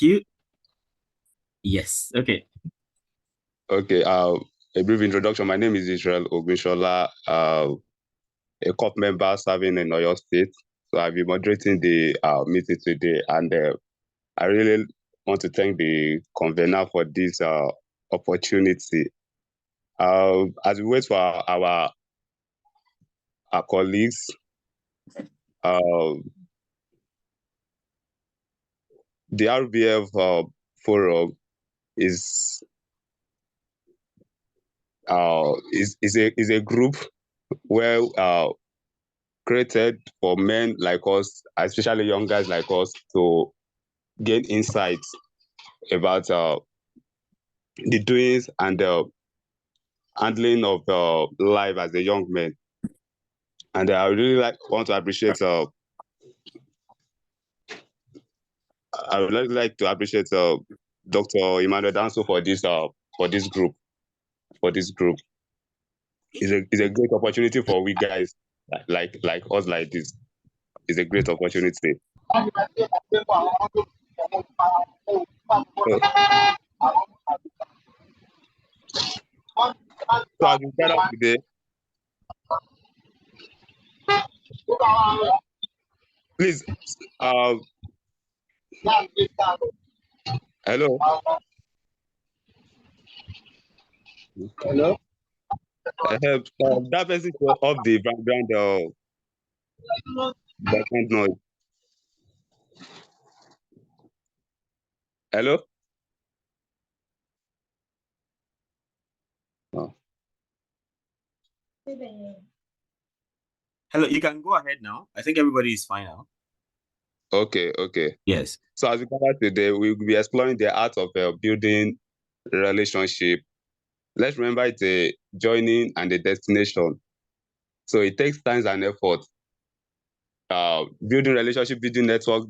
Thank you. Yes. Okay. Okay. A brief introduction. My name is Israel Ogunsola, a COP member serving in Oyo State. So I'll be moderating the meeting today, and I really want to thank the convener for this opportunity. As we wait for our colleagues, the RBF forum is a group where created for men like us, especially young guys like us, to gain insights about the doings and the handling of life as a young man. And I really want to appreciate. I would like to appreciate Dr. Emmanuel Dansu for this group. It's a great opportunity for we guys like us like this. It's a great opportunity. So as we gather today, please, hello. Hello. That person off the background noise. Hello. Oh. Hello, you can go ahead now. I think everybody is fine now. Okay. Yes. So as we gather today, we will be exploring the art of building relationship. Let's remember it's a journey and a destination. So it takes time and effort. Building relationship, building network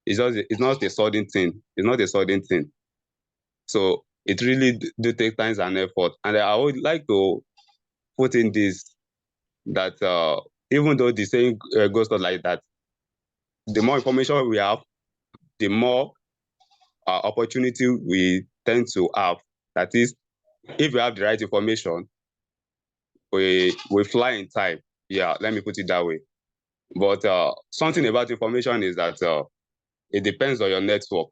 it's not a sudden thing. It's not a sudden thing. So it really do take time and effort. And I would like to put in this, that even though the saying goes on like that, the more information we have, the more opportunity we tend to have. That is, if we have the right information, we fly in time. Yeah, let me put it that way. But something about information is that it depends on your network.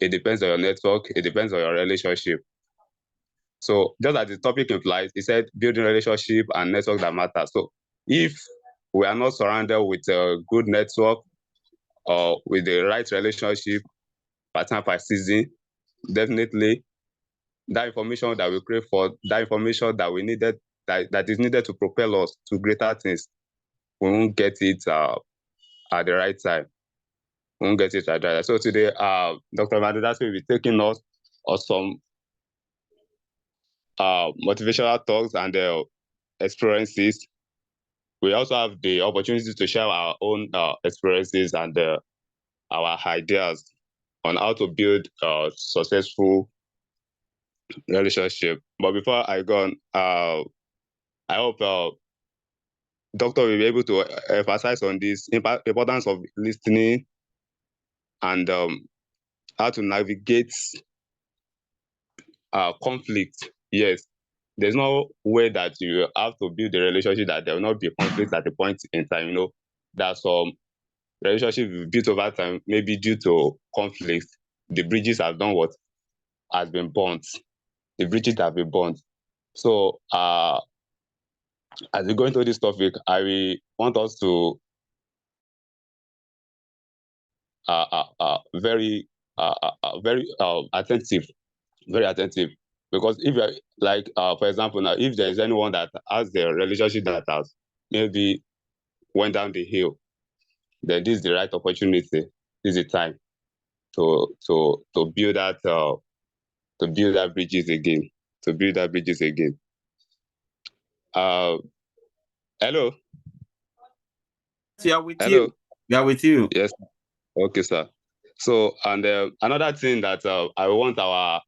It depends on your relationship. So just as the topic implies, it said building relationship and network that matter. So if we are not surrounded with a good network or with the right relationship, partner per season, definitely that information that we crave for, that information that we needed, that is needed to propel us to greater things, we won't get it at the right time. We won't get it at the right time. So today, Dr. Madhudas will be taking us on some motivational talks and experiences. We also have the opportunity to share our own experiences and our ideas on how to build a successful relationship. But before I go on, I hope Doctor will be able to emphasize on this importance of listening and how to navigate conflict. Yes, there's no way that you have to build a relationship that there will not be conflict at a point in time. You know, that some relationship built over time, maybe due to conflict, the bridges have done what has been burnt. The bridges have been burnt. So as we go into this topic, I will want us to very attentive, because if you're like for example, now if there is anyone that has the relationship that has maybe went down the hill, then this is the right opportunity. This is the time to build that bridges again. Hello. Yeah, with you. Yeah, with you. Yes. Okay, sir. So, and another thing that I want our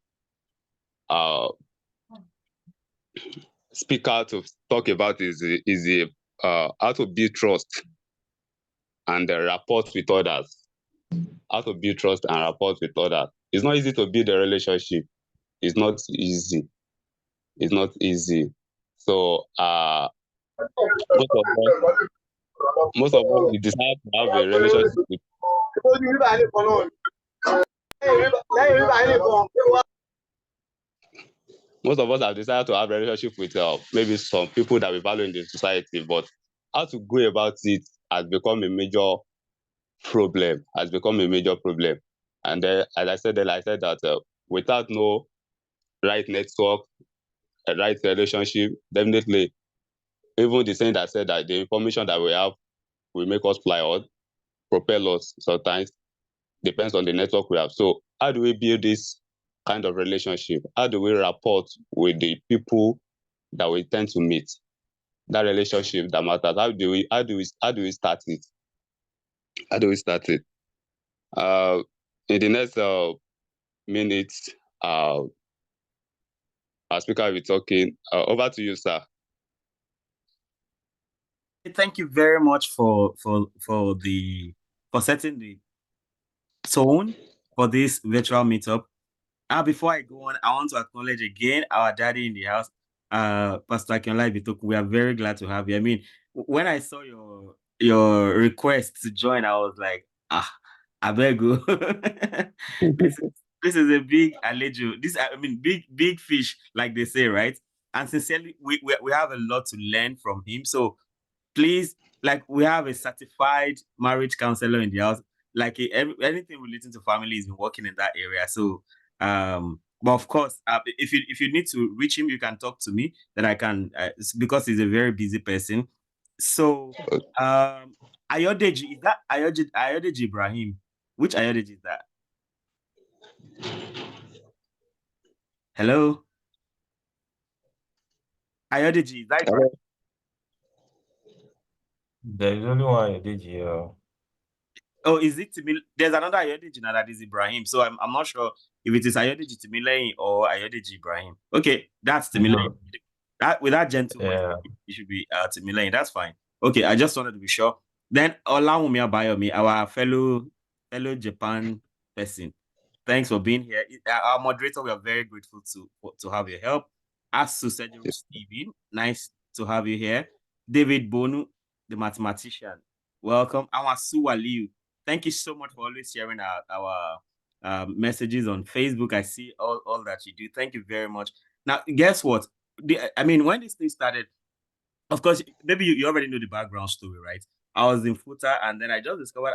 speaker to talk about is the how to build trust and rapport with others. how to build trust and rapport with others. It's not easy to build a relationship. It's not easy. It's not easy. So most of us we decide to have a relationship with most of us have decided to have a relationship with maybe some people that we value in the society, but how to go about it has become a major problem. And then, as I said, that without no right network, a right relationship, definitely, even the saying that said that the information that we have will make us fly or propel us sometimes depends on the network we have. So how do we build this kind of relationship? How do we rapport with the people that we tend to meet? That relationship that matters. How do we start it? How do we start it? In the next minutes, our speaker will be talking. Over to you, sir. Thank you very much for setting the tone for this virtual meetup. Before I go on, I want to acknowledge again our daddy in the house, Pastor Akinola Ibitoku. We are very glad to have you. I mean, when I saw your request to join, I was like, I beg you. This is a big alejo. Big fish, like they say, right? And sincerely, we have a lot to learn from him. So please, like, we have a certified marriage counselor in the house. Like, anything relating to family, he's been working in that area. So, but of course, if you need to reach him, you can talk to me. That I can, because he's a very busy person. So, Ayodeji, is that Ayodeji Ibrahim? Which Ayodeji is that? Hello, Ayodeji, is that Ibrahim? There is only one Ayodeji here. Oh, is it Timil? There's another Ayodeji now that is Ibrahim. So I'm not sure if it is Ayodeji Timileyin or Ayodeji Ibrahim. Okay, that's Timileyin. That with that gentle voice, Yeah. it should be Timileyin. That's fine. Okay, I just wanted to be sure. Then Olawumi Abayomi, our fellow Japan person. Thanks for being here. Our moderator, we are very grateful to have your help. Asu Sejuru Steven, nice to have you here. David Bonu, the mathematician, welcome. Awasu Waliu, thank you so much for always sharing our messages on Facebook. I see all that you do. Thank you very much. Now, guess what? When this thing started, of course, maybe you already know the background story, right? I was in Futa, and then I just discovered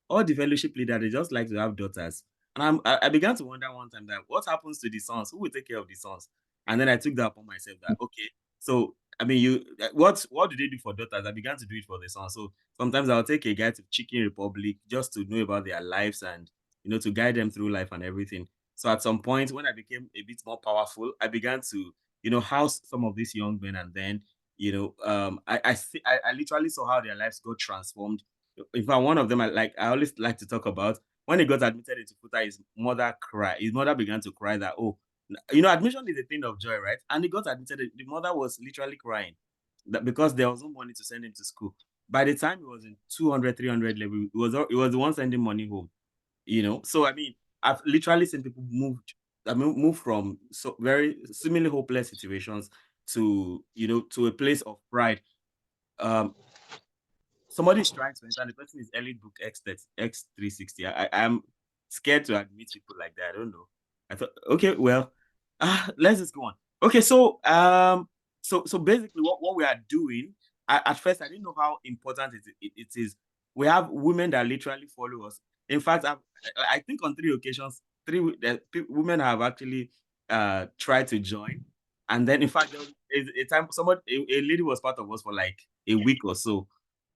all the fellowship leaders, they just like to have daughters. And I began to wonder one time that what happens to the sons? Who will take care of the sons? And then I took that upon myself that, okay, so what do they do for daughters? I began to do it for the sons. So sometimes I'll take a guy to Chicken Republic just to know about their lives and, to guide them through life and everything. So at some point, when I became a bit more powerful, I began to, house some of these young men, and then I literally saw how their lives got transformed. In fact, one of them I always like to talk about, when he got admitted into Futa, his mother cried. His mother began to cry that, oh, admission is a thing of joy, right? And he got admitted. The mother was literally crying that because there was no money to send him to school. By the time he was in 200, 300 level, it was the one sending money home. So I've literally seen people move from so very seemingly hopeless situations to to a place of pride. Somebody is trying to enter, and the person is Elite Book X360. I'm scared to admit people like that. I don't know. I thought, okay, well, let's just go on. Okay, so so basically what we are doing, at first I didn't know how important it is. We have women that literally follow us. In fact, I think on 3 occasions, women have actually tried to join. And then in fact there was a time a lady was part of us for like a week or so,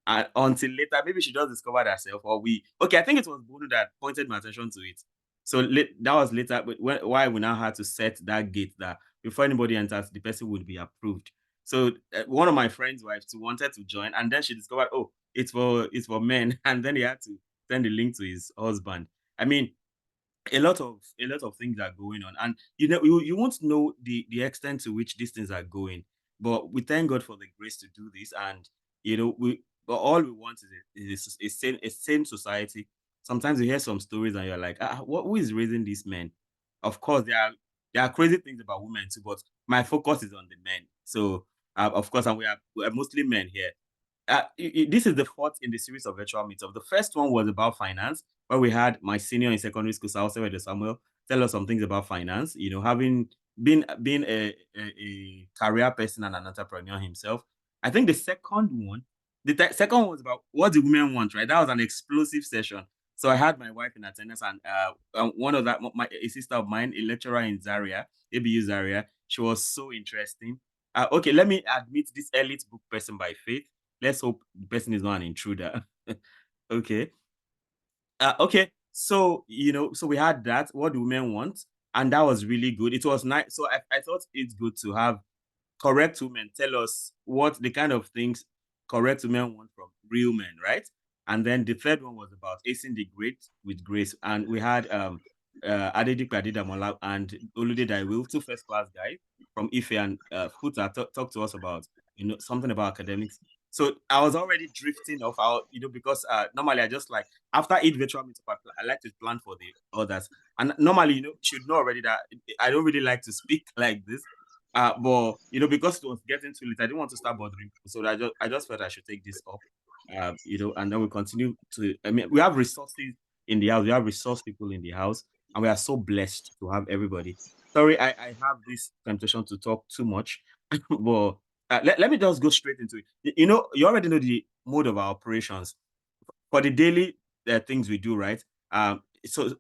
until later, maybe she just discovered herself, or I think it was Bono that pointed my attention to it. So that was later, but why we now had to set that gate that before anybody enters, the person would be approved. So one of my friends' wives wanted to join, and then she discovered, oh, it's for men, and then he had to send the link to his husband. I mean, a lot of things are going on, and you won't know the extent to which these things are going, but we thank God for the grace to do this. And we but all we want is a sane society, sometimes you hear some stories and you're like, who is raising these men? Of course, there are crazy things about women too, but my focus is on the men. So, of course, and we are mostly men here. This is the fourth in the series of virtual meetup. The first one was about finance, where we had my senior in secondary school, Samuel, tell us some things about finance. You know, having been a career person and an entrepreneur himself. I think the second one, second one was about what the women want. Right, that was an explosive session. So I had my wife in attendance, and one of that, a sister of mine, a lecturer in Zaria, ABU Zaria. She was so interesting. Okay, let me admit this elite book person by faith. Let's hope the person is not an intruder. Okay. Okay. So, so we had that, what do women want? And that was really good. It was nice. So I thought it's good to have correct women tell us what the kind of things correct women want from real men, right? And then the third one was about acing the great with grace. And we had Adedipe Adedamola and Olude Daiwil, two first class guys from Ife and Futa, talk to us about something about academics. So I was already drifting off out, because normally I just like after each virtual meetup, I like to plan for the others. And normally, you should know already that I don't really like to speak like this. But because it was getting too late, I didn't want to start bothering people. So I just felt I should take this up. And then we continue to. I mean, we have resources in the house. We have resource people in the house, and we are so blessed to have everybody. Sorry, I have this temptation to talk too much, but let me just go straight into it. You already know the mode of our operations for the daily things we do, right? So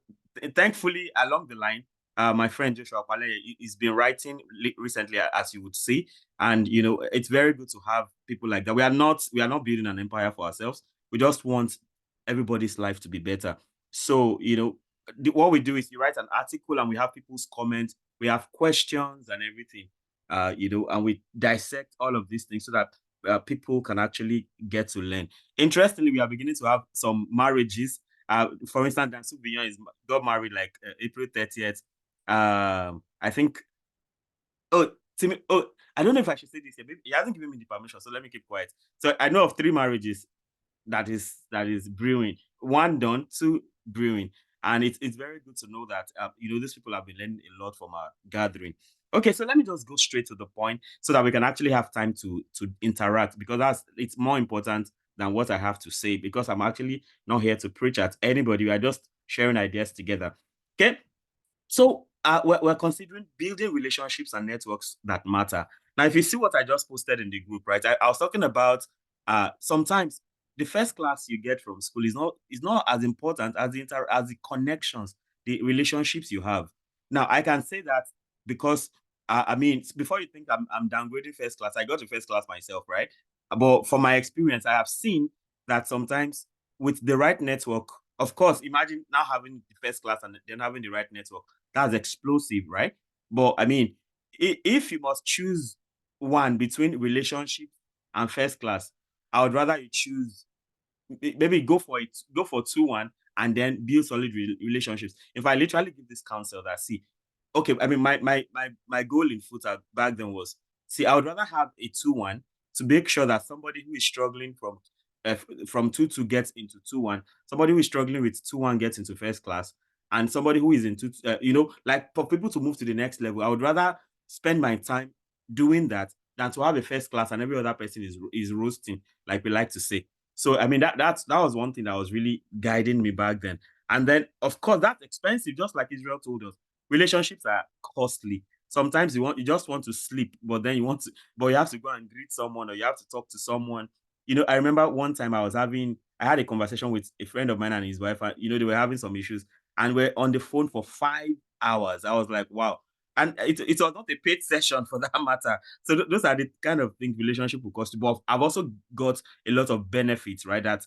thankfully, along the line, my friend Joshua Pale, he's been writing recently, as you would see, and it's very good to have people like that. We are not building an empire for ourselves. We just want everybody's life to be better. So what we do is you write an article and we have people's comments, we have questions and everything, and we dissect all of these things so that people can actually get to learn. Interestingly, we are beginning to have some marriages. For instance, Dansu got married like April 30th. I think. Oh, Timmy. Oh, I don't know if I should say this here. Maybe he hasn't given me the permission, so let me keep quiet. So I know of 3 marriages that is brewing. 1 done, 2 brewing, and it's very good to know that these people have been learning a lot from our gathering. Okay, so let me just go straight to the point so that we can actually have time to interact, because it's more important than what I have to say, because I'm actually not here to preach at anybody. We are just sharing ideas together. Okay, so we're considering building relationships and networks that matter. Now, if you see what I just posted in the group, right? I was talking about sometimes the first class you get from school is not as important as the connections, the relationships you have. Now, I can say that because I mean, before you think I'm downgrading first class, I got to first class myself, right? But from my experience, I have seen that sometimes with the right network, of course, imagine now having the first class and then having the right network. That's explosive, right? But I mean, if you must choose one between relationship and first class, I would rather you choose, maybe go for it, go for 2-1 and then build solid relationships. If I literally give this counsel that, see, okay, I mean, my goal in futsal back then was, see, I would rather have a 2-1 to make sure that somebody who is struggling from 2-2 gets into 2-1, somebody who is struggling with 2-1 gets into first class, and somebody who is into like for people to move to the next level. I would rather spend my time doing that than to have a first class and every other person is roasting, like we like to say. So I mean that was one thing that was really guiding me back then. And then of course that's expensive, just like Israel told us. Relationships are costly. Sometimes you just want to sleep, but then but you have to go and greet someone or you have to talk to someone. I remember one time I had a conversation with a friend of mine and his wife, and they were having some issues, and we're on the phone for 5 hours. I was like, wow. And it was not a paid session for that matter. So those are the kind of things relationship will cost you. But I've also got a lot of benefits, right? That,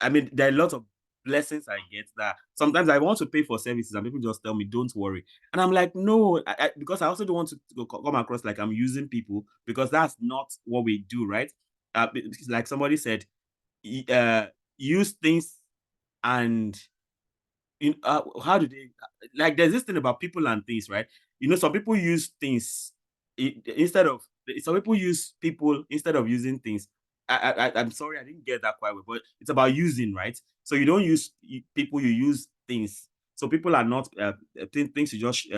I mean, there are a lot of blessings I get that sometimes I want to pay for services and people just tell me, don't worry. And I'm like, no, because I also don't want to come across like I'm using people, because that's not what we do, right? Like somebody said, use things and how do they, like, there's this thing about people and things, right? Some people use things instead of some people use people instead of using things. I'm sorry, I didn't get that quite well, but it's about using, right? So you don't use people, you use things. So people are not things you just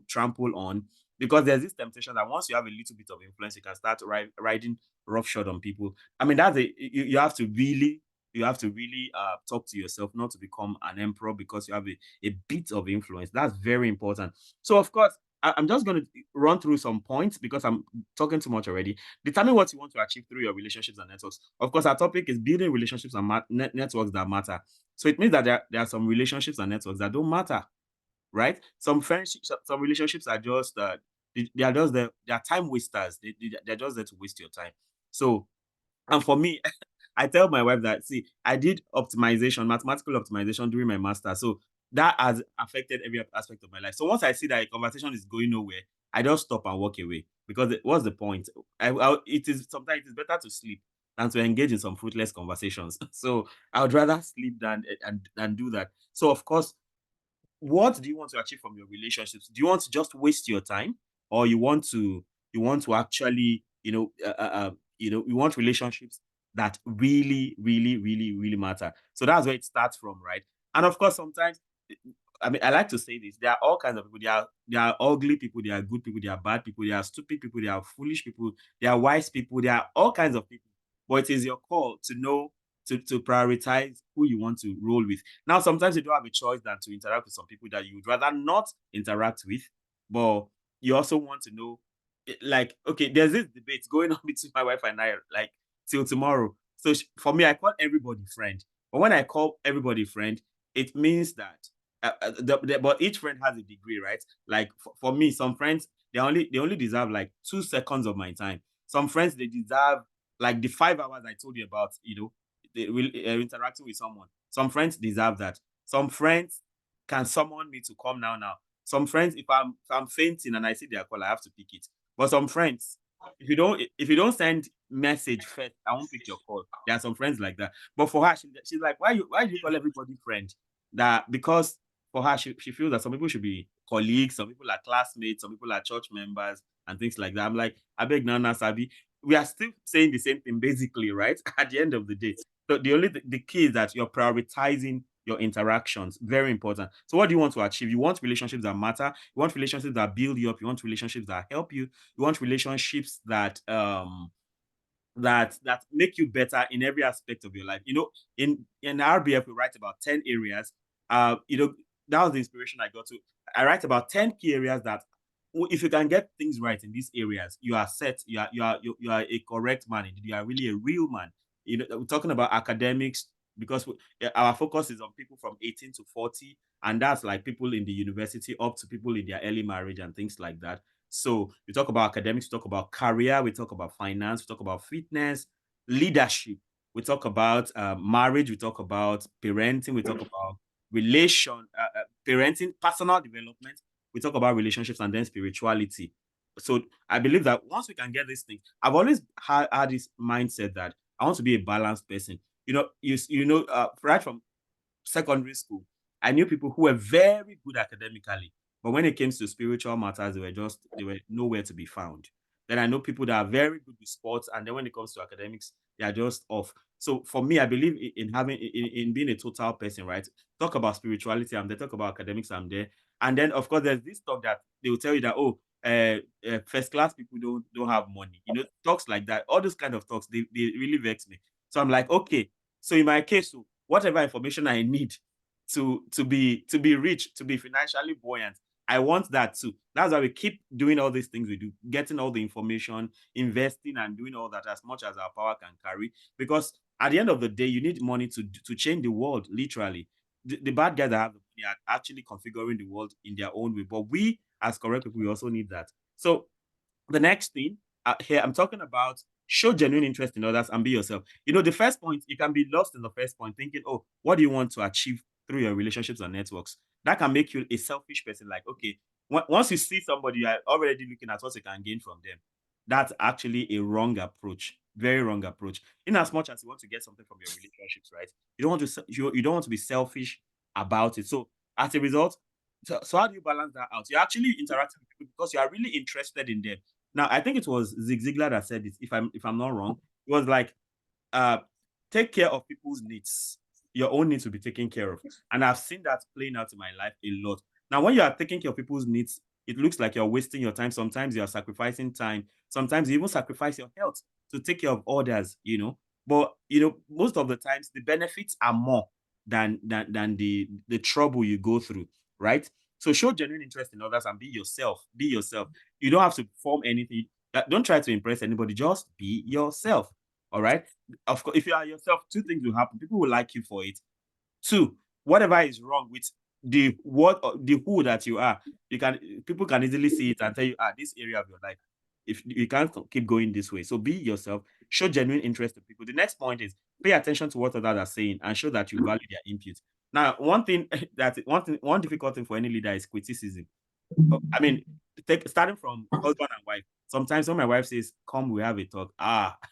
trample on, because there's this temptation that once you have a little bit of influence, you can start riding roughshod on people. I mean, you have to really talk to yourself not to become an emperor because you have a bit of influence. That's very important. So of course, I'm just going to run through some points because I'm talking too much already. Determine what you want to achieve through your relationships and networks. Of course, our topic is building relationships and networks that matter. So it means that there are some relationships and networks that don't matter, right? Some friendships, some relationships are just they are just there. They are time wasters. They're just there to waste your time. So, and for me, I tell my wife that, see, I did mathematical optimization during my master. So that has affected every aspect of my life. So once I see that a conversation is going nowhere, I just stop and walk away, because what's the point? It is sometimes it is better to sleep than to engage in some fruitless conversations. So I would rather sleep than do that. So of course, what do you want to achieve from your relationships? Do you want to just waste your time, or you want to actually you want relationships that really, really, really, really matter? So that's where it starts from, right? And of course, sometimes, I mean, I like to say this: there are all kinds of people. There are ugly people, there are good people, there are bad people, there are stupid people, there are foolish people, there are wise people, there are all kinds of people. But it is your call to know, to prioritize who you want to roll with. Now, sometimes you don't have a choice than to interact with some people that you would rather not interact with, but you also want to know, like, okay, there's this debate going on between my wife and I, like, till tomorrow. So for me, I call everybody friend. But when I call everybody friend, it means that, but each friend has a degree, right? Like for me, some friends, they only deserve like 2 seconds of my time. Some friends, they deserve like the 5 hours I told you about, they will interacting with someone. Some friends deserve that. Some friends can summon me to come now. Some friends, if I'm fainting and I see their call, I have to pick it. But some friends, if you don't send message first, I won't pick your call. There are some friends like that. But for her, she's like, why do you call everybody friend? That because for her, she feels that some people should be colleagues, some people are classmates, some people are church members and things like that. I'm like, I beg Nana Sabi, we are still saying the same thing basically, right? At the end of the day. So the key is that you're prioritizing your interactions. Very important. So what do you want to achieve? You want relationships that matter. You want relationships that build you up. You want relationships that help you. You want relationships that make you better in every aspect of your life. In RBF, we write about 10 areas. That was the inspiration I got to. I write about 10 key areas that, if you can get things right in these areas, you are set. You are a correct man. You are really a real man. We're talking about academics, because our focus is on people from 18 to 40, and that's like people in the university up to people in their early marriage and things like that. So we talk about academics, we talk about career, we talk about finance, we talk about fitness, leadership. We talk about marriage, we talk about parenting, we talk about parenting, personal development. We talk about relationships, and then spirituality. So I believe that once we can get these things, I've always had this mindset that I want to be a balanced person. Right from secondary school, I knew people who were very good academically, but when it came to spiritual matters, they were nowhere to be found. Then I know people that are very good with sports, and then when it comes to academics, they are just off. So for me, I believe in being a total person, right? Talk about spirituality, I'm there. Talk about academics, I'm there. And then of course there's this talk that they will tell you that, oh, first class people don't have money. Talks like that. All those kind of talks, they really vex me. So I'm like, okay, so in my case, so whatever information I need to be rich, to be financially buoyant, I want that too. That's why we keep doing all these things we do, getting all the information, investing, and doing all that as much as our power can carry. Because at the end of the day, you need money to change the world, literally. The bad guys that have the money are actually configuring the world in their own way. But we, as correct people, we also need that. So the next thing, here I'm talking about, show genuine interest in others and be yourself. The first point, you can be lost in the first point thinking, oh, what do you want to achieve through your relationships and networks? That can make you a selfish person. Like, okay, once you see somebody, you are already looking at what you can gain from them. That's actually a wrong approach. Very wrong approach. In as much as you want to get something from your relationships, right? You don't want to be selfish about it. So as a result, so how do you balance that out? You're actually interacting with people because you are really interested in them. Now, I think it was Zig Ziglar that said this, if I'm not wrong. It was like, take care of people's needs. Your own needs will be taken care of. And I've seen that playing out in my life a lot. Now, when you are taking care of people's needs, it looks like you're wasting your time. Sometimes you're sacrificing time. Sometimes you even sacrifice your health to take care of others, But most of the times the benefits are more than the trouble you go through, right? So show genuine interest in others and be yourself. Be yourself. You don't have to form anything. Don't try to impress anybody. Just be yourself. All right. Of course, if you are yourself, two things will happen. People will like you for it. Two, whatever is wrong with the who that you are, people can easily see it and tell you, this area of your life, if you can't keep going this way. So be yourself, show genuine interest to people. The next point is pay attention to what others are saying and show that you value their input. Now, one difficult thing for any leader is criticism. I mean, starting from husband and wife. Sometimes when my wife says, "Come, we have a talk,"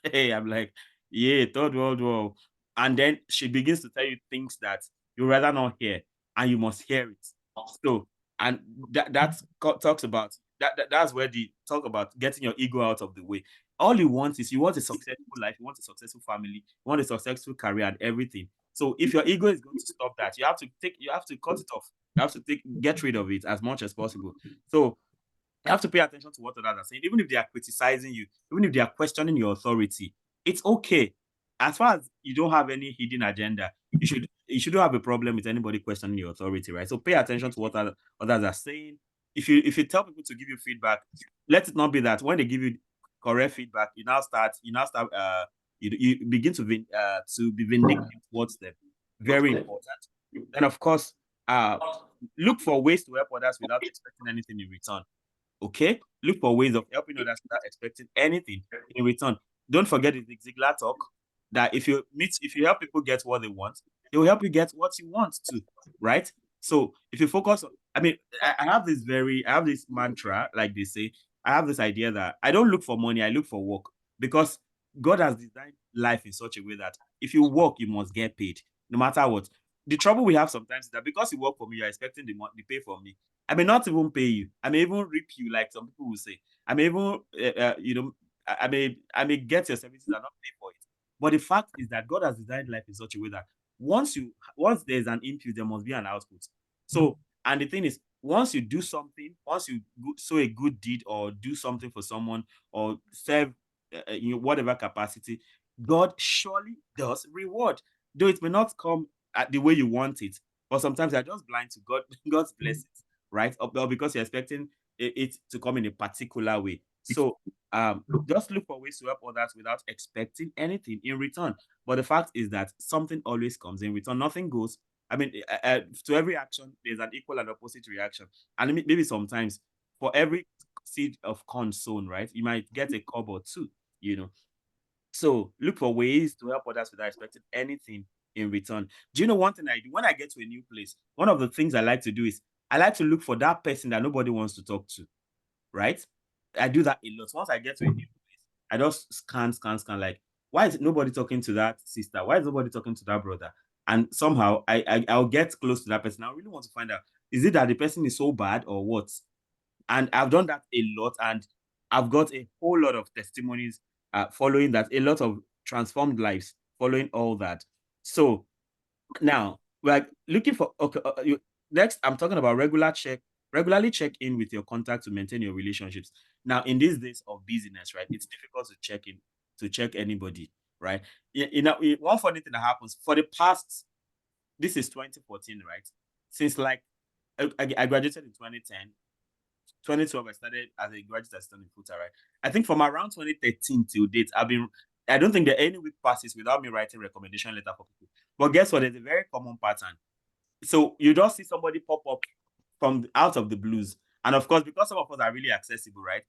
hey, I'm like, "Yeah, third world war," and then she begins to tell you things that you rather not hear, and you must hear it. So, and talks about that's where the talk about getting your ego out of the way. All you want a successful life, you want a successful family, you want a successful career and everything. So if your ego is going to stop that, you have to cut it off. You have to get rid of it as much as possible. So you have to pay attention to what others are saying, even if they are criticizing you, even if they are questioning your authority. It's okay. As far as you don't have any hidden agenda, you shouldn't have a problem with anybody questioning your authority, right? So pay attention to what others are saying. If you tell people to give you feedback, let it not be that when they give you correct feedback, you now start you begin to be vindictive towards them. Very important. And of course, uh look for ways to help others without expecting anything in return. Okay? Look for ways of helping others without expecting anything in return. Don't forget the Zig Ziglar talk that if you help people get what they want, they will help you get what you want to, right? So if you focus on, I mean, I have this mantra, like they say, I have this idea that I don't look for money, I look for work because God has designed life in such a way that if you work, you must get paid, no matter what. The trouble we have sometimes is that because you work for me, you're expecting the pay from me. I may not even pay you. I may even rip you, like some people will say. I may even, I may get your services and not pay for it. But the fact is that God has designed life in such a way that once there's an input, there must be an output. So, and the thing is, once you do something, once you sow a good deed or do something for someone or serve in whatever capacity, God surely does reward. Though it may not come at the way you want it, but sometimes you're just blind to God's blessings, right? Or because you're expecting it to come in a particular way. So just look for ways to help others without expecting anything in return. But the fact is that something always comes in return. Nothing goes. I mean, to every action, there's an equal and opposite reaction. And maybe sometimes for every seed of corn sown, right, you might get a cob or two, you know. So look for ways to help others without expecting anything in return. Do you know one thing I do when I get to a new place? One of the things I like to do is I like to look for that person that nobody wants to talk to, right? I do that a lot. Once I get to a new place, I just scan. Like, why is nobody talking to that sister? Why is nobody talking to that brother? And somehow I'll get close to that person. I really want to find out, is it that the person is so bad or what? And I've done that a lot, and I've got a whole lot of testimonies following that, a lot of transformed lives following all that. So now we're looking for okay. Next, I'm talking about regularly check in with your contact to maintain your relationships. Now, in these days of busyness, right, it's difficult to check anybody, right? One funny thing that happens for the past, this is 2014, right? Since like I graduated in 2010, 2012, I started as a graduate assistant in Futa, right? I think from around 2013 till date, I don't think there any week passes without me writing recommendation letter for people. But guess what? There's a very common pattern. So you just see somebody pop up from out of the blues. And of course, because some of us are really accessible, right?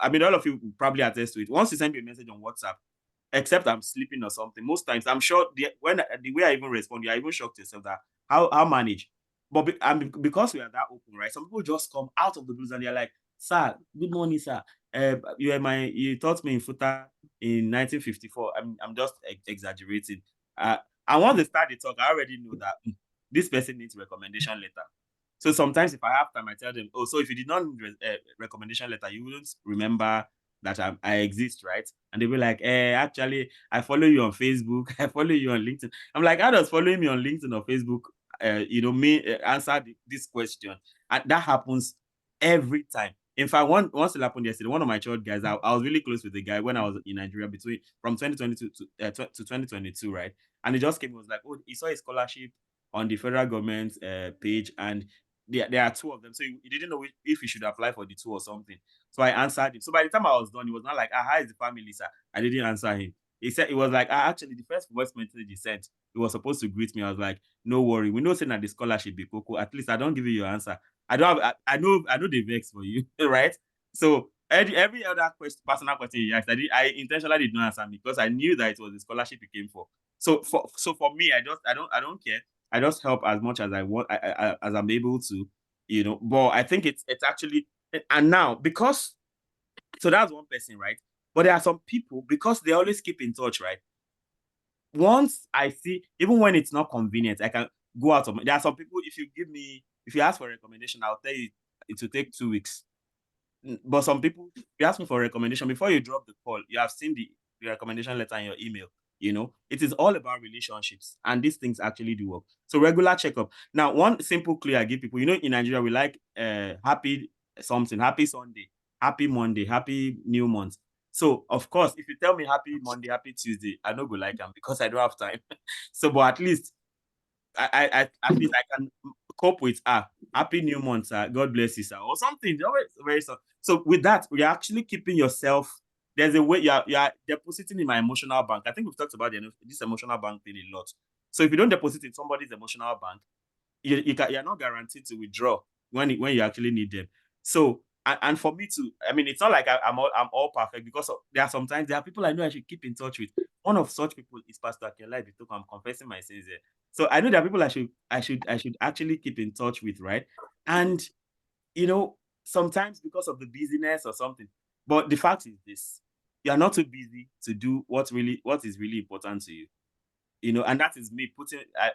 I mean, all of you probably attest to it. Once you send me a message on WhatsApp, except I'm sleeping or something, most times I'm sure the way I even respond, you're even shocked yourself that how manage. But because we are that open, right? Some people just come out of the blues and they're like, "Sir, good morning, sir. You taught me in Futa in 1954." I'm just exaggerating. And once they start the talk, I already know that this person needs recommendation letter. So sometimes if I have time, I tell them, "Oh, so if you did not need recommendation letter, you wouldn't remember that I exist, right? And they be like, actually, I follow you on Facebook, I follow you on LinkedIn. I'm like, how does following me on LinkedIn or Facebook, answer this question? And that happens every time. In fact, once it happened yesterday, one of my church guys, I was really close with the guy when I was in Nigeria from 2022 to 2022, right? And he just came, he was like, oh, he saw a scholarship on the federal government page, and there are two of them. So he didn't know if he should apply for the two or something. So I answered him. So by the time I was done, he was not like, how is the family, sir? I didn't answer him. He said, it was like, actually, the first voice message he sent, he was supposed to greet me. I was like, no worry. We know saying that the scholarship be cocoa. At least I don't give you your answer. I don't have, I know they vex for you, right? So every other personal question you asked, I intentionally did not answer because I knew that it was the scholarship he came for. So for me, I don't care. I just help as much as I want, as I'm able to, But I think it's actually, and now because so that's one person, right? But there are some people, because they always keep in touch, right? Once I see, even when it's not convenient, I can go out of. There are some people. If you ask for a recommendation, I'll tell you it will take 2 weeks. But some people, you ask me for a recommendation before you drop the call, you have seen the recommendation letter in your email. It is all about relationships, and these things actually do work. So regular checkup. Now, one simple clue I give people, in Nigeria, we like happy something, happy Sunday, happy Monday, happy new month. So, of course, if you tell me happy Monday, happy Tuesday, I don't go like them because I don't have time. So, but at least at least I can cope with happy new month, sir. God bless you, sir, or something. Always very so with that, you're actually keeping yourself. There's a way you are depositing in my emotional bank. I think we've talked about this emotional bank thing a lot. So if you don't deposit in somebody's emotional bank, you're not guaranteed to withdraw when you actually need them. So and for me too, I mean, it's not like I'm all perfect because there are people I know I should keep in touch with. One of such people is Pastor Akelai Bitok. I'm confessing my sins here. So I know there are people I should actually keep in touch with, right? And sometimes because of the busyness or something. But the fact is this: you are not too busy to do what is really important to you. And that is me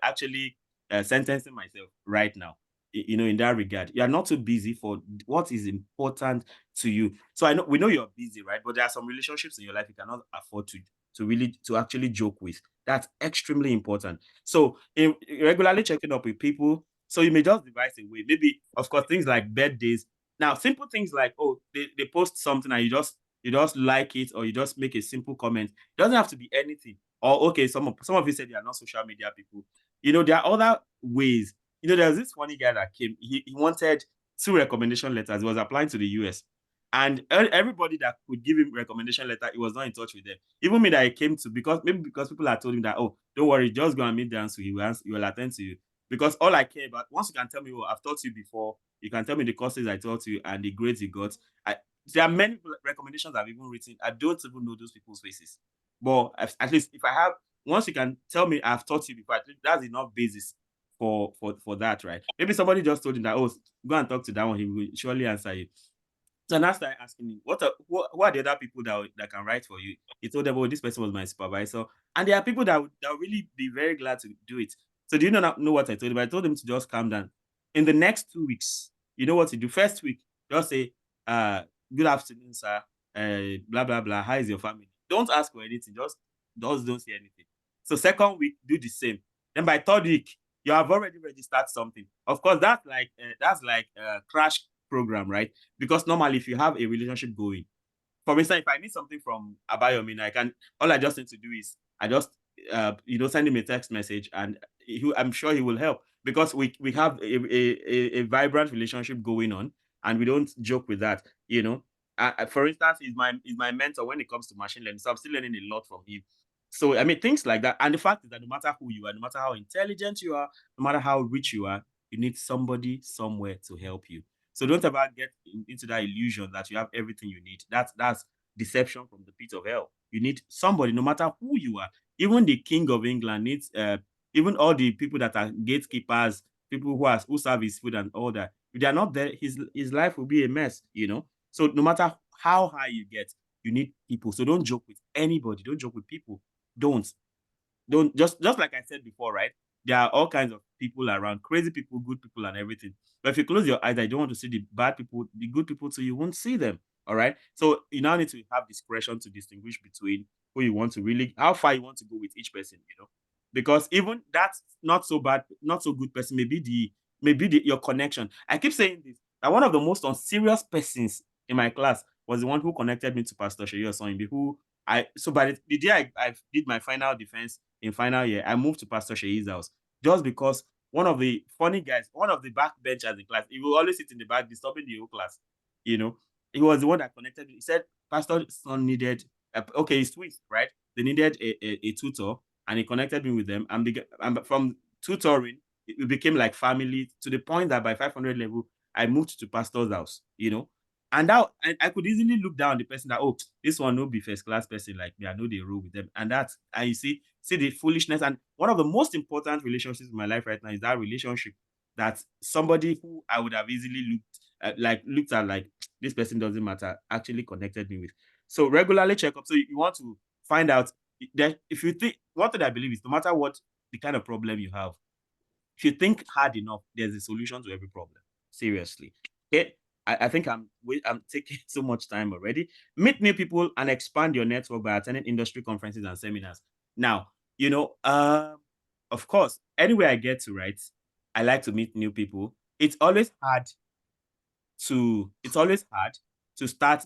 actually sentencing myself right now. In that regard, you are not too busy for what is important to you. So I know we know you're busy, right? But there are some relationships in your life you cannot afford to actually joke with. That's extremely important. So regularly checking up with people. So you may just devise a way. Maybe, of course, things like birthdays. Now, simple things like, oh, they post something and you just like it, or you just make a simple comment. It doesn't have to be anything. Or okay, some of you said you are not social media people. There are other ways. There was this funny guy that came. He wanted 2 recommendation letters. He was applying to the US. And everybody that could give him recommendation letter, he was not in touch with them. Even me that I came to, because people had told him that, oh, don't worry, just go and meet Dansu. He will attend to you. Because all I care about, once you can tell me, oh, I've taught you before, you can tell me the courses I taught you and the grades you got. There are many recommendations I've even written. I don't even know those people's faces. But at least if I have, once you can tell me I've taught you before, that's enough basis for that, right? Maybe somebody just told him that, oh, go and talk to that one, he will surely answer you. So now I started asking him, who are the other people that can write for you? He told them, oh, this person was my supervisor. And there are people that would really be very glad to do it. So do you know what I told him? I told him to just calm down. In the next 2 weeks, you know what to do? First week, just say, good afternoon, sir. Blah, blah, blah. How is your family? Don't ask for anything. Just don't say anything. So second week, do the same. Then by third week, you have already registered something. Of course, that's like a crash program, right? Because normally, if you have a relationship going, for instance, if I need something from Abayomi, all I just need to do is I just send him a text message, and I'm sure he will help because we have a vibrant relationship going on, and we don't joke with that. For instance, he's my mentor when it comes to machine learning, so I'm still learning a lot from him. So I mean, things like that, and the fact is that no matter who you are, no matter how intelligent you are, no matter how rich you are, you need somebody somewhere to help you. So don't ever get into that illusion that you have everything you need. That's deception from the pit of hell. You need somebody, no matter who you are. Even the king of England needs, even all the people that are gatekeepers, people who serve his food and all that. If they are not there, his life will be a mess. So no matter how high you get, you need people. So don't joke with anybody. Don't joke with people. Don't don't just like I said before, right? There are all kinds of people around, crazy people, good people, and everything. But if you close your eyes, I don't want to see the bad people, the good people, so you won't see them. All right. So you now need to have discretion to distinguish between who you want to really, how far you want to go with each person, because even that's not so bad, not so good person, maybe your connection. I keep saying this, that one of the most unserious persons in my class was the one who connected me to Pastor Sheyi Osoyinbi, who so by the day I did my final defense in final year, I moved to Pastor Sheyi's house just because one of the funny guys, one of the backbenchers in class, he will always sit in the back disturbing the whole class, you know. He was the one that connected me. He said Pastor's son needed, okay, he's twins, right? They needed a tutor, and he connected me with them. And from tutoring, it became like family, to the point that by 500 level, I moved to Pastor's house, And now I could easily look down the person that, oh, this one will be first class person like me. I know they roll with them. And you see the foolishness. And one of the most important relationships in my life right now is that relationship that somebody who I would have easily looked at like, this person doesn't matter, actually connected me with. So regularly check up. So you want to find out that, if you think, what I believe is, no matter what the kind of problem you have, if you think hard enough, there's a solution to every problem. Seriously. Okay. I think I'm taking so much time already. Meet new people and expand your network by attending industry conferences and seminars. Now, of course, anywhere I get to, right, I like to meet new people. It's always hard to start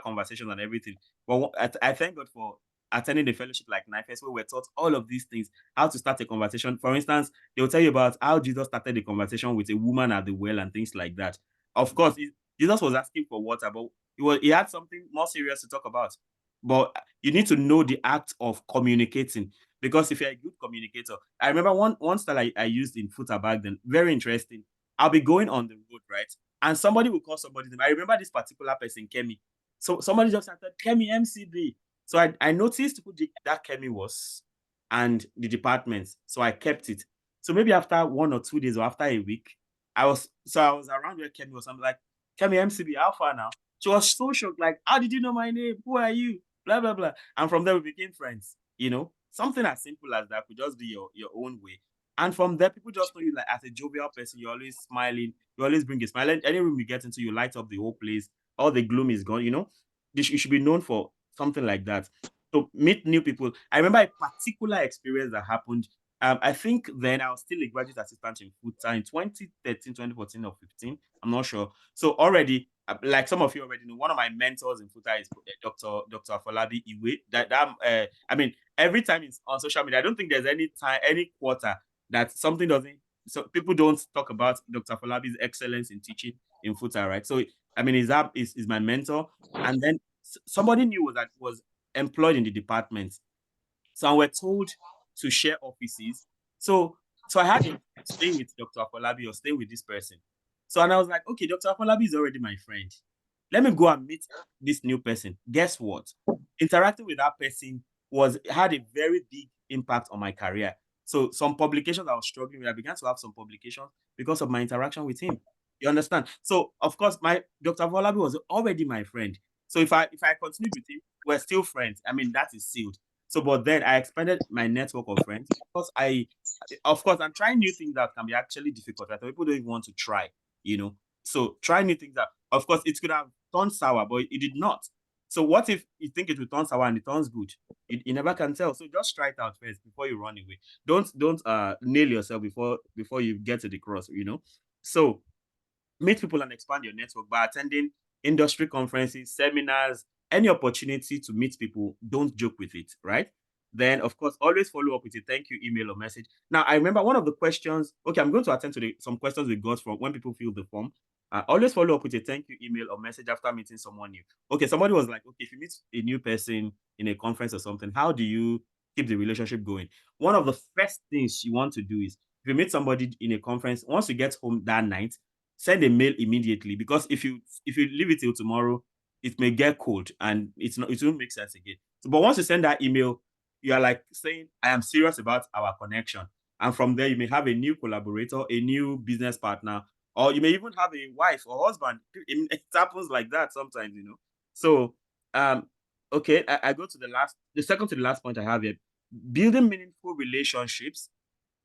conversations and everything. But I thank God for attending the fellowship like NIFES, where we're taught all of these things, how to start a conversation. For instance, they'll tell you about how Jesus started the conversation with a woman at the well and things like that. Of course, Jesus was asking for water, but he had something more serious to talk about. But you need to know the act of communicating, because if you're a good communicator, I remember one style I used in footer back then, very interesting. I'll be going on the road, right? And somebody will call somebody's name. I remember this particular person, Kemi. So somebody just started, Kemi MCB. So I noticed who that Kemi was and the department. So I kept it. So maybe after 1 or 2 days or after a week, I was around where Kemi was. I'm like, Kemi MCB, how far now? She was so shocked, like, how did you know my name? Who are you? Blah, blah, blah. And from there, we became friends. Something as simple as that could just be your own way. And from there, people just know you like as a jovial person. You're always smiling. You always bring a smile. Any room you get into, you light up the whole place. All the gloom is gone. You should be known for something like that. So meet new people. I remember a particular experience that happened. I think then I was still a graduate assistant in FUTA in 2013, 2014 or 15. I'm not sure. So already, like some of you already know, one of my mentors in FUTA is Dr. Afolabi Iwe. I mean, every time it's on social media, I don't think there's any quarter that something doesn't, so people don't talk about Dr. Afolabi's excellence in teaching in FUTA, right? So I mean, is my mentor. And then somebody new that was employed in the department. So we're told to share offices. So I had to stay with Dr. Afolabi or stay with this person. And I was like, okay, Dr. Afolabi is already my friend. Let me go and meet this new person. Guess what? Interacting with that person had a very big impact on my career. So some publications I was struggling with, I began to have some publications because of my interaction with him. You understand? So of course, my Dr. Afolabi was already my friend. So if I continued with him, we're still friends. I mean, that is sealed. So, but then I expanded my network of friends because of course, I'm trying new things that can be actually difficult. Right? People don't even want to try, So try new things that, of course, it could have turned sour, but it did not. So what if you think it will turn sour and it turns good? You never can tell. So just try it out first before you run away. Don't nail yourself before you get to the cross, So meet people and expand your network by attending industry conferences, seminars, any opportunity to meet people. Don't joke with it, right? Then, of course, always follow up with a thank you email or message. Now, I remember one of the questions. Okay, I'm going to attend to some questions we got from when people fill the form. Always follow up with a thank you email or message after meeting someone new. Okay, somebody was like, okay, if you meet a new person in a conference or something, how do you keep the relationship going? One of the first things you want to do is, if you meet somebody in a conference, once you get home that night, send a mail immediately, because if you leave it till tomorrow, it may get cold and it won't make sense again. So, but once you send that email, you are like saying, I am serious about our connection. And from there, you may have a new collaborator, a new business partner, or you may even have a wife or husband. It happens like that sometimes, So, okay, I go to the second to the last point I have here. Building meaningful relationships.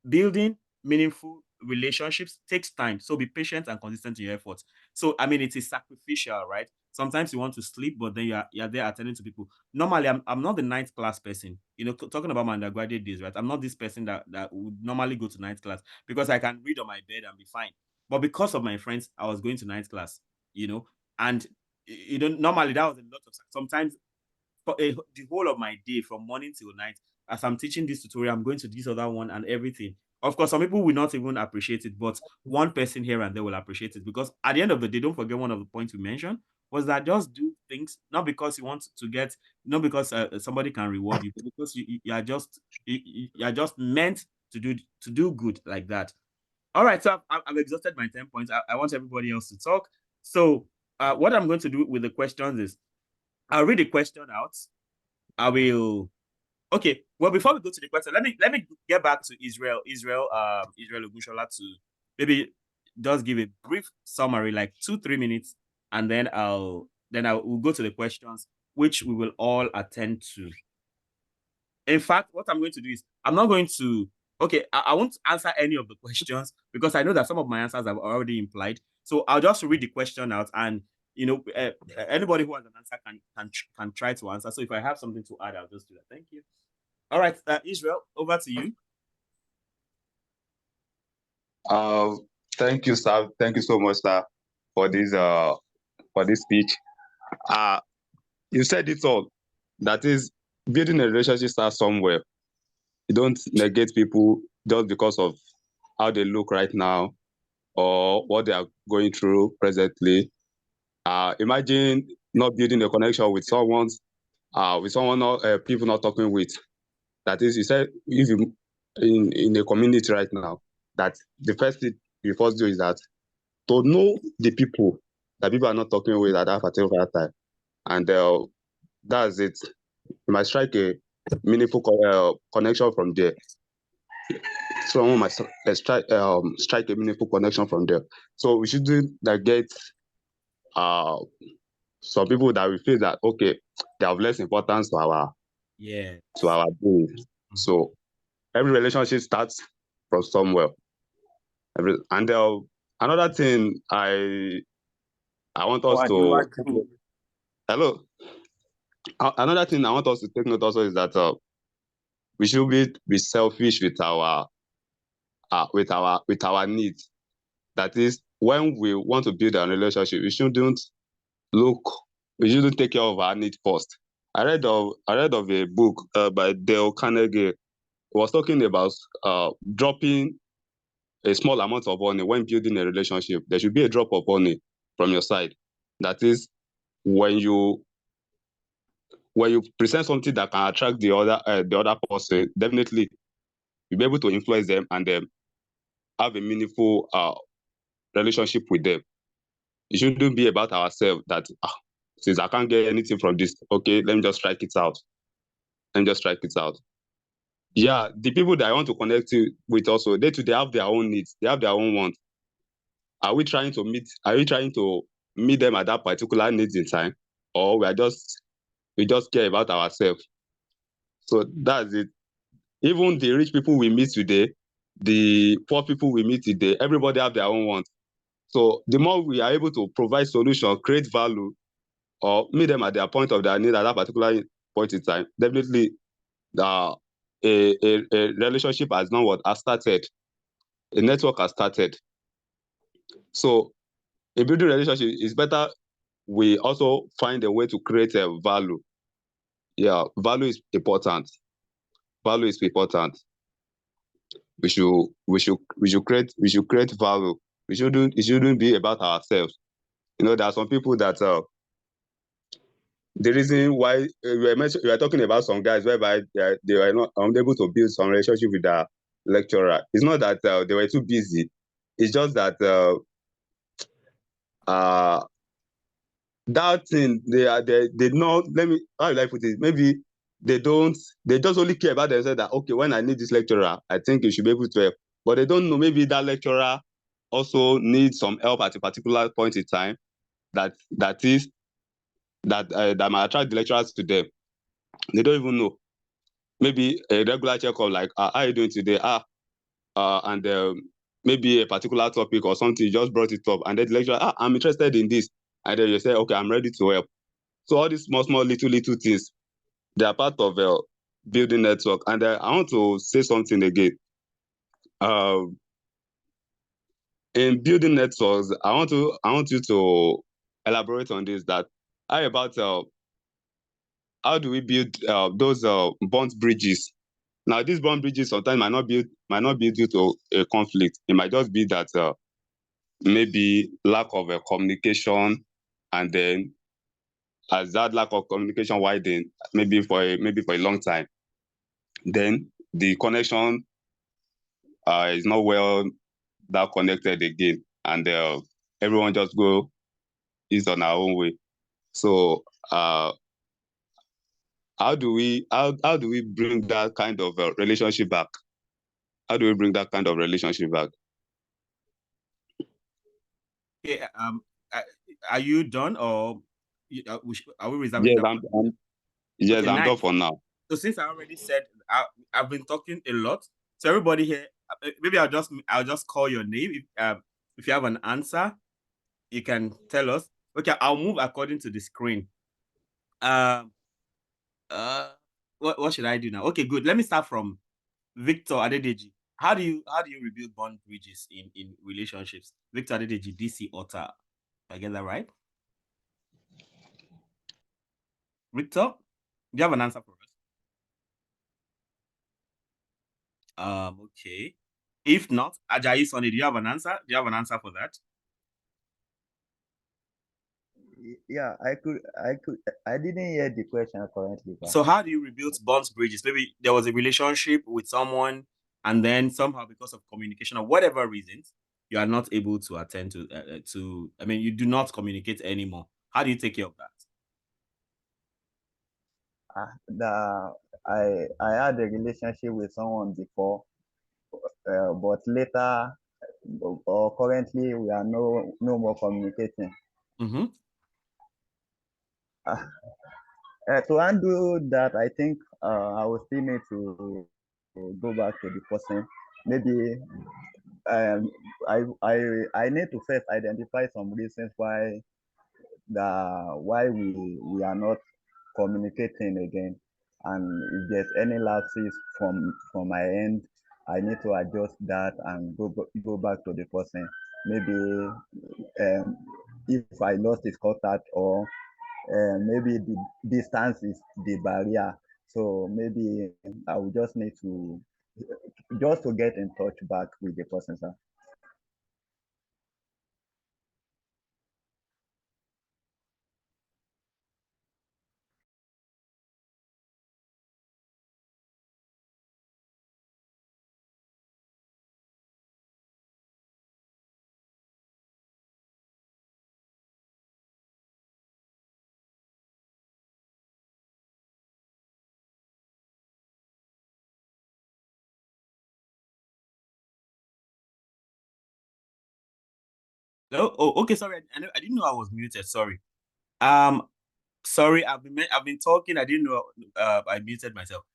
Building meaningful relationships takes time. So be patient and consistent in your efforts. So I mean, it is sacrificial, right? Sometimes you want to sleep, but then you're there attending to people. Normally, I'm not the ninth class person. Talking about my undergraduate days, right? I'm not this person that would normally go to ninth class because I can read on my bed and be fine. But because of my friends, I was going to ninth class, and normally that was a lot of sometimes for the whole of my day from morning till night. As I'm teaching this tutorial, I'm going to this other one and everything. Of course, some people will not even appreciate it, but one person here and there will appreciate it because at the end of the day, don't forget one of the points we mentioned was that just do things not because you want to get, not because somebody can reward you, but because you are just meant to do good like that. All right, so I've exhausted my 10 points. I want everybody else to talk. So what I'm going to do with the questions is I'll read the question out. I will. Okay. Well, before we go to the question, let me get back to Israel Ogunsola to maybe just give a brief summary, like 2-3 minutes, and then we'll go to the questions, which we will all attend to. In fact, what I'm going to do is I'm not going to. Okay, I won't answer any of the questions because I know that some of my answers have already implied. So I'll just read the question out, and anybody who has an answer can try to answer. So if I have something to add, I'll just do that. Thank you. All right, Israel, over to you. Thank you, sir. Thank you so much, sir, for this speech. You said it all. That is, building a relationship starts somewhere. You don't negate people just because of how they look right now or what they are going through presently. Imagine not building a connection with someone people not talking with. That is, you said if you in a community right now, that the first thing you first do is that to know the people that people are not talking with at that particular time, and that's it. You might strike a meaningful connection from there. Someone might strike a meaningful connection from there. So we shouldn't get some people that we feel that okay, they have less importance to our Yeah. being. So every relationship starts from somewhere. And another thing I want us to hello. Another thing I want us to take note also is that we should be selfish with our needs. That is, when we want to build a relationship, we shouldn't take care of our needs first. I read of a book by Dale Carnegie. It was talking about dropping a small amount of money when building a relationship. There should be a drop of money from your side. That is, when you present something that can attract the other person, definitely you'll be able to influence them and have a meaningful relationship with them. It shouldn't be about ourselves that since I can't get anything from this, okay, let me just strike it out. Yeah, the people that I want to connect with also, they have their own needs, they have their own wants. Are we trying to meet them at that particular needs in time, or we just care about ourselves? So that's it. Even the rich people we meet today, the poor people we meet today, everybody have their own wants. So the more we are able to provide solution, create value, or meet them at their point of their need at that particular point in time, definitely a relationship has started. A network has started. So a building relationship is better. We also find a way to create a value. Yeah, value is important. We should create value. It shouldn't be about ourselves. There are some people that the reason why we are talking about some guys whereby they were not unable to build some relationship with their lecturer. It's not that they were too busy. It's just that that thing they know. How will I put it? Maybe they just only care about themselves, that okay, when I need this lecturer, I think you should be able to help. But they don't know maybe that lecturer also needs some help at a particular point in time that might attract the lecturers to them. They don't even know. Maybe a regular checkup like, how are you doing today? And maybe a particular topic or something, you just brought it up, and then the lecturer, I'm interested in this, and then you say, okay, I'm ready to help. So all these small, little things, they are part of building network. And I want to say something again. In building networks, I want you to elaborate on this. That how about how do we build those bond bridges? Now, these bond bridges sometimes might not be due to a conflict. It might just be that maybe lack of communication, and then as that lack of communication widen, maybe for a long time, then the connection is not well that connected again, and everyone just go is on our own way. So how do we bring that kind of relationship back? How do we bring that kind of relationship back? Okay, are you done, or are we reserving Yes, that? Yes, Okay, I'm done nice. for now. So since I already said I've been talking a lot, so everybody here, maybe I'll just call your name. If you have an answer, you can tell us. Okay, I'll move according to the screen. What should I do now? Okay, good. Let me start from Victor Adedeji. How do you rebuild bond bridges in relationships? Victor Adedeji, DC Otta. I get that right? Victor, do you have an answer for us? Okay. If not, Ajayi Sonny, do you have an answer? Do you have an answer for that? Yeah, I didn't hear the question correctly. So how do you rebuild bonds bridges? Maybe there was a relationship with someone, and then somehow because of communication or whatever reasons, you are not able to attend to. I mean, you do not communicate anymore. How do you take care of that? I had a relationship with someone before, but later or currently we are no more communicating. Mm-hmm. To undo that, I think I will still need to go back to the person. Maybe um, I need to first identify some reasons why we are not communicating again, and if there's any lapses from my end, I need to adjust that and go back to the person. Maybe if I lost his contact, or maybe the distance is the barrier. So maybe I will just need to get in touch back with the person, sir. Oh, okay. Sorry, I didn't know I was muted. Sorry. Sorry. I've been talking. I didn't know. I muted myself.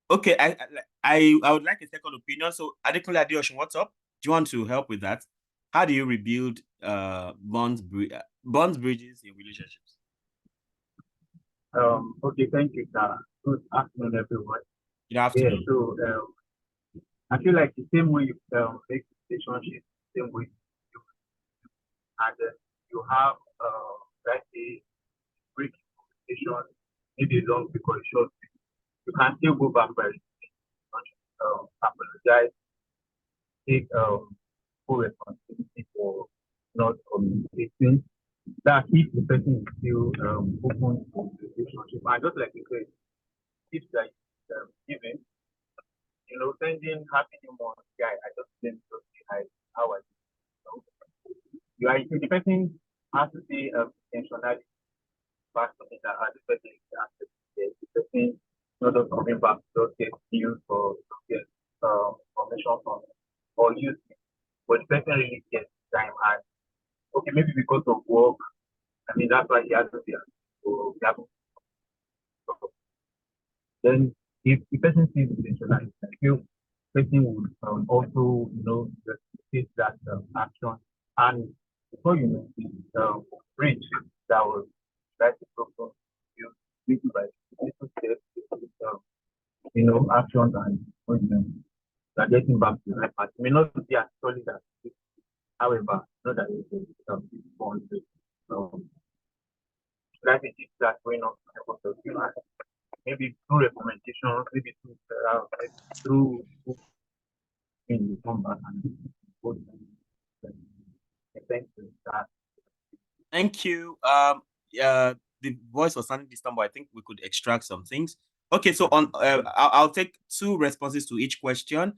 Okay. I would like a second opinion. So, Adekunle Adeosun, what's up? Do you want to help with that? How do you rebuild bonds bridges in relationships? Okay, thank you, Sarah. Good afternoon, everyone. Good afternoon. Yeah, so I feel like the same way you make relationships, the same way you and you have like a brief communication, maybe long because short, you can still go back by apologize, take full responsibility for not communicating. That if the person is still open to the relationship, and just like you said, if like giving, sending happy new month, guy, I just send to say hi, how are you? You are the person has to say intentionality back to me that the person is the person not just coming back to just get views or get information from or use it. But the person really gets time and okay, maybe because of work, I mean that's why he has to be so we have to then if the person sees intentionality, I feel person would also, reciprocate that action. And before you know it, bridge that was reciprocal, you little by little steps, actions and movements that getting back to the right path. It may not be as solid as it is. However, know that it is bond strategies that going on maybe through recommendation, maybe through in the combat and both. Thank you. Thank you. The voice was sounding distant, but I think we could extract some things. Okay, so on, I'll take 2 responses to each question.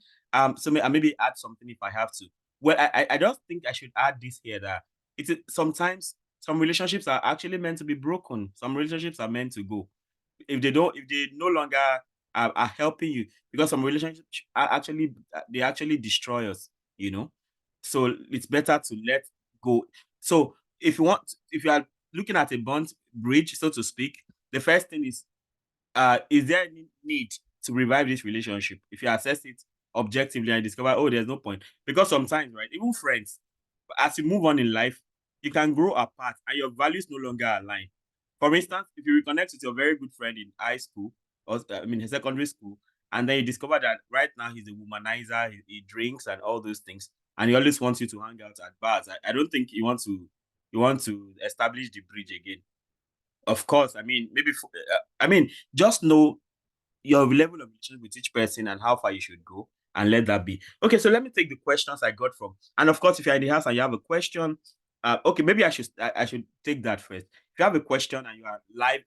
So maybe add something if I have to. Well, I just think I should add this here that sometimes some relationships are actually meant to be broken. Some relationships are meant to go. If they no longer are helping you, because some relationships are actually destroy us, So it's better to let go. So if you are looking at a burnt bridge, so to speak, the first thing is there any need to revive this relationship? If you assess it objectively and discover, oh, there's no point. Because sometimes, right, even friends, as you move on in life, you can grow apart and your values no longer align. For instance, if you reconnect with your very good friend in high school, or secondary school, and then you discover that right now he's a womanizer, he drinks and all those things, and he always wants you to hang out at bars. I don't think you want to establish the bridge again. Of course, just know your level of relationship with each person and how far you should go, and let that be. Okay, so let me take the questions I got from. And of course, if you're in the house and you have a question, okay, maybe I should take that first. If you have a question and you are live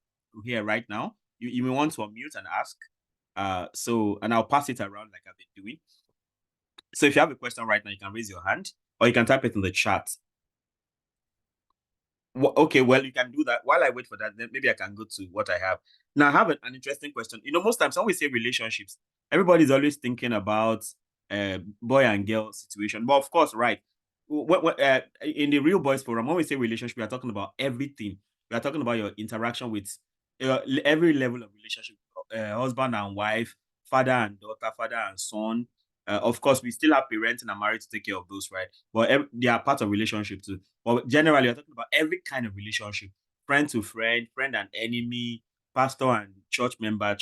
here right now, you may want to unmute and ask. And I'll pass it around like I've been doing. So if you have a question right now, you can raise your hand or you can type it in the chat. Okay, well, you can do that. While I wait for that, then maybe I can go to what I have. Now, I have an interesting question. Most times when we say relationships, everybody's always thinking about boy and girl situation. But of course, right, in the Real Boys Forum, when we say relationship, we are talking about everything. We are talking about your interaction with every level of relationship, husband and wife, father and daughter, father and son. Of course, we still have parenting and marriage to take care of those, right? But they are part of relationship too. But generally, we're talking about every kind of relationship: friend to friend, friend and enemy, pastor and church member,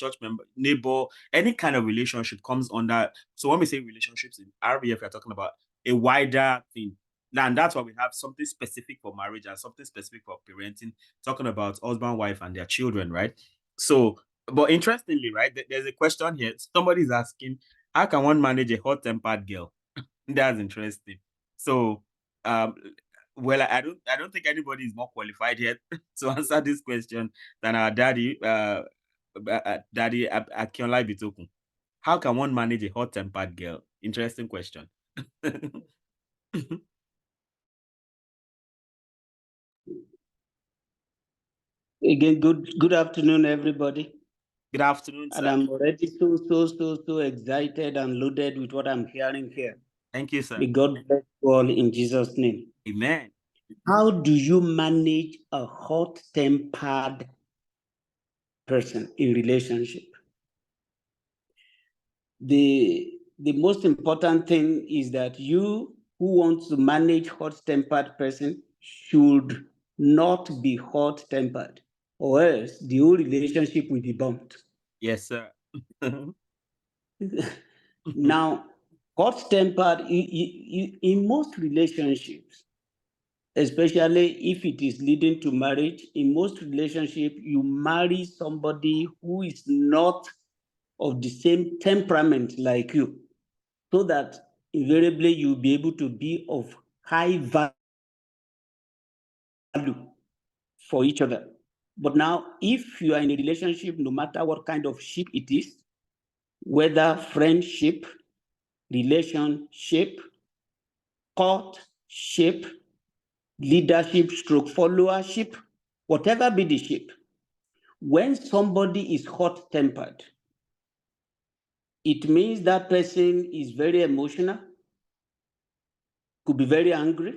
neighbor. Any kind of relationship comes under. So when we say relationships in RBF, we're talking about a wider thing. And that's why we have something specific for marriage and something specific for parenting, talking about husband, wife, and their children, right? So, but interestingly, right, there's a question here. Somebody's asking, how can one manage a hot-tempered girl? That's interesting. So, well, I don't think anybody is more qualified yet to answer this question than our daddy, Daddy Akionla Bitokun. How can one manage a hot-tempered girl? Interesting question. Again, good afternoon, everybody. Good afternoon, sir. And I'm already so excited and loaded with what I'm hearing here. Thank you, sir. May God bless you all in Jesus' name. Amen. How do you manage a hot-tempered person in relationship? The most important thing is that you who wants to manage hot-tempered person should not be hot-tempered, or else the whole relationship will be bumped. Yes, sir. Now, hot-tempered in most relationships, especially if it is leading to marriage, in most relationships, you marry somebody who is not of the same temperament like you, so that invariably you'll be able to be of high value for each other. But now, if you are in a relationship, no matter what kind of ship it is, whether friendship, relationship, courtship, leadership, stroke followership, whatever be the ship, when somebody is hot-tempered, it means that person is very emotional, could be very angry.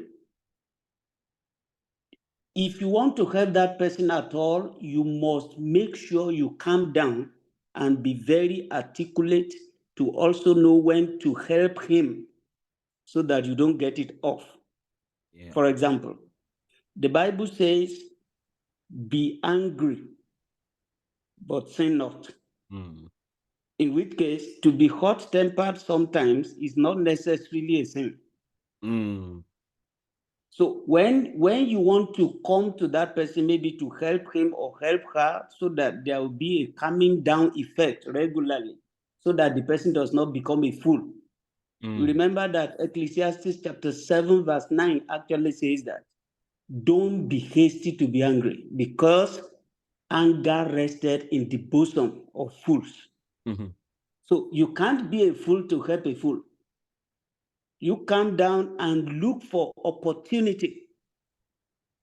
If you want to help that person at all, you must make sure you calm down and be very articulate to also know when to help him so that you don't get it off. Yeah. For example, the Bible says, be angry, but sin not. In which case, to be hot-tempered sometimes is not necessarily a sin. So when you want to come to that person, maybe to help him or help her, so that there will be a calming down effect regularly, so that the person does not become a fool. You remember that Ecclesiastes chapter 7 verse 9 actually says that, don't be hasty to be angry, because anger rested in the bosom of fools. So you can't be a fool to help a fool. You calm down and look for opportunity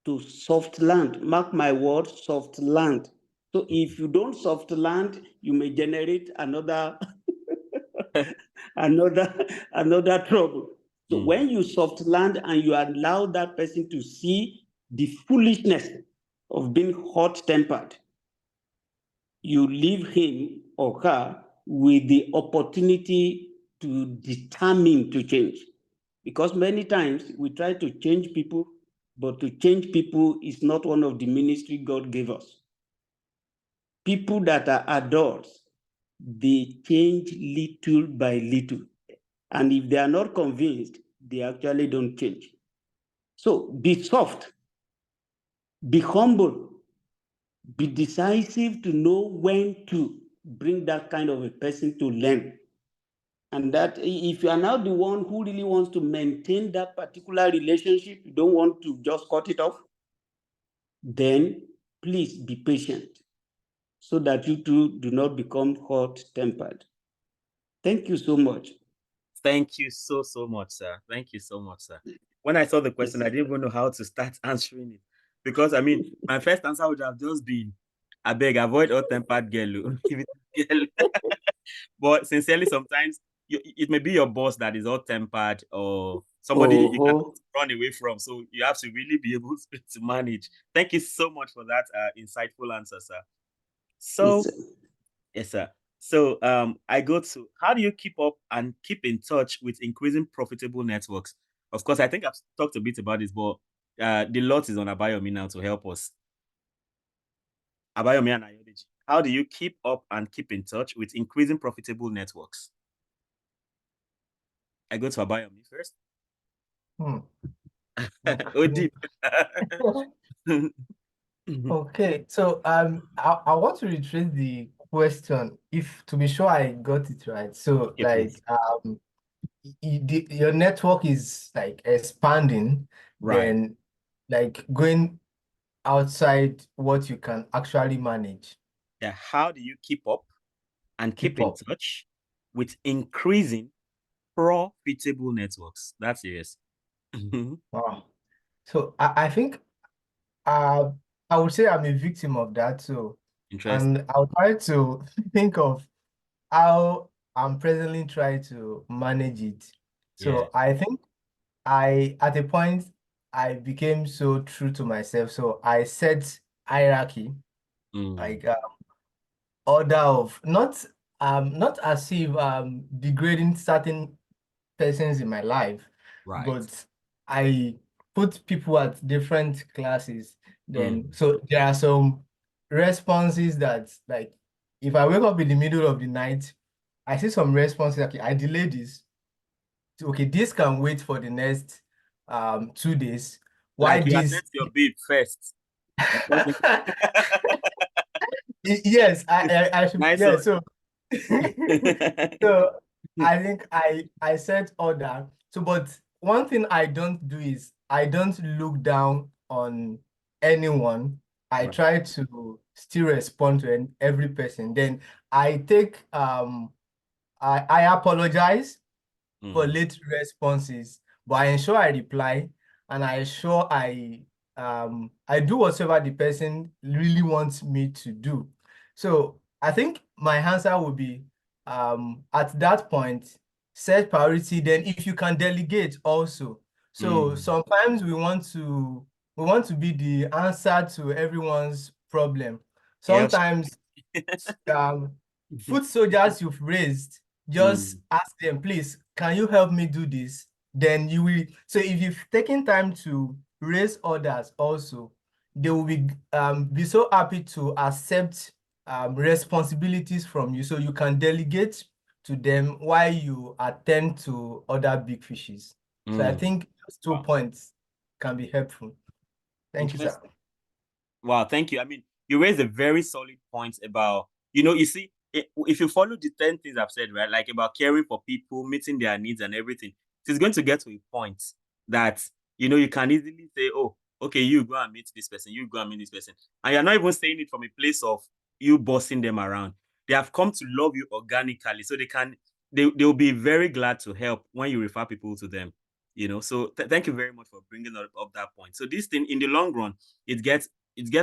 to soft land. Mark my word, soft land. So if you don't soft land, you may generate another another trouble. So when you soft land and you allow that person to see the foolishness of being hot-tempered, you leave him or her with the opportunity to determine to change. Because many times we try to change people, but to change people is not one of the ministry God gave us. People that are adults, they change little by little. And if they are not convinced, they actually don't change. So be soft, be humble, be decisive to know when to bring that kind of a person to learn. And that if you are now the one who really wants to maintain that particular relationship, you don't want to just cut it off, then please be patient so that you two do not become hot-tempered. Thank you so much. Thank you so much, sir. Thank you so much, sir. When I saw the question, I didn't even know how to start answering it. Because, I mean, my first answer would have just been, I beg, avoid hot-tempered girl. But sincerely, sometimes it may be your boss that is hot-tempered, or somebody you can run away from. So you have to really be able to manage. Thank you so much for that insightful answer, sir. So, yes, sir. So I go to, how do you keep up and keep in touch with increasing profitable networks? Of course, I think I've talked a bit about this, but the lot is on Abayomi now to help us. Abayomi and Ayodeji, how do you keep up and keep in touch with increasing profitable networks? I go to Abayomi first. Oh, deep. Okay, so I want to retrace the question, if to be sure I got it right. So Okay, your network is like expanding, right. then like going outside what you can actually manage. Yeah, how do you keep up and keep Keep in up. touch with increasing profitable networks? That's yes. Wow. So I think I would say I'm a victim of that. So, Interesting. and I'll try to think of how I'm presently trying to manage it. Yeah. So I think at a point, I became so true to myself. So I set hierarchy, like order of not as if degrading certain persons in my life, Right. but I put people at different classes. Then so there are some responses that, like, if I wake up in the middle of the night, I see some responses. Okay, I delay this. Okay, this can wait for the next 2 days. Why Like you this? attend to your babe first. Yes, I should. Nice Yeah, one. so so I think I set order. So, but one thing I don't do is I don't look down on anyone. I Right. try to still respond to every person. Then I take I apologize for late responses, but I ensure I reply, and I ensure I do whatever the person really wants me to do. So I think my answer would be at that point, set priority. Then if you can delegate also. So sometimes we want to be the answer to everyone's problem. Yes. Sometimes foot soldiers you've raised, just ask them, please, can you help me do this? Then you will. So if you've taken time to raise others also, they will be so happy to accept responsibilities from you, so you can delegate to them while you attend to other big fishes. So I think those 2 points can be helpful. Thank you, sir. Interesting. Wow, thank you. I mean, you raised a very solid point about, you see, if you follow the 10 things I've said, right, like about caring for people, meeting their needs and everything, it's going to get to a point that, you can easily say, oh, okay, you go and meet this person, you go and meet this person. And you're not even saying it from a place of you bossing them around. They have come to love you organically. So they'll be very glad to help when you refer people to them. So thank you very much for bringing up that point. So this thing, in the long run, it gets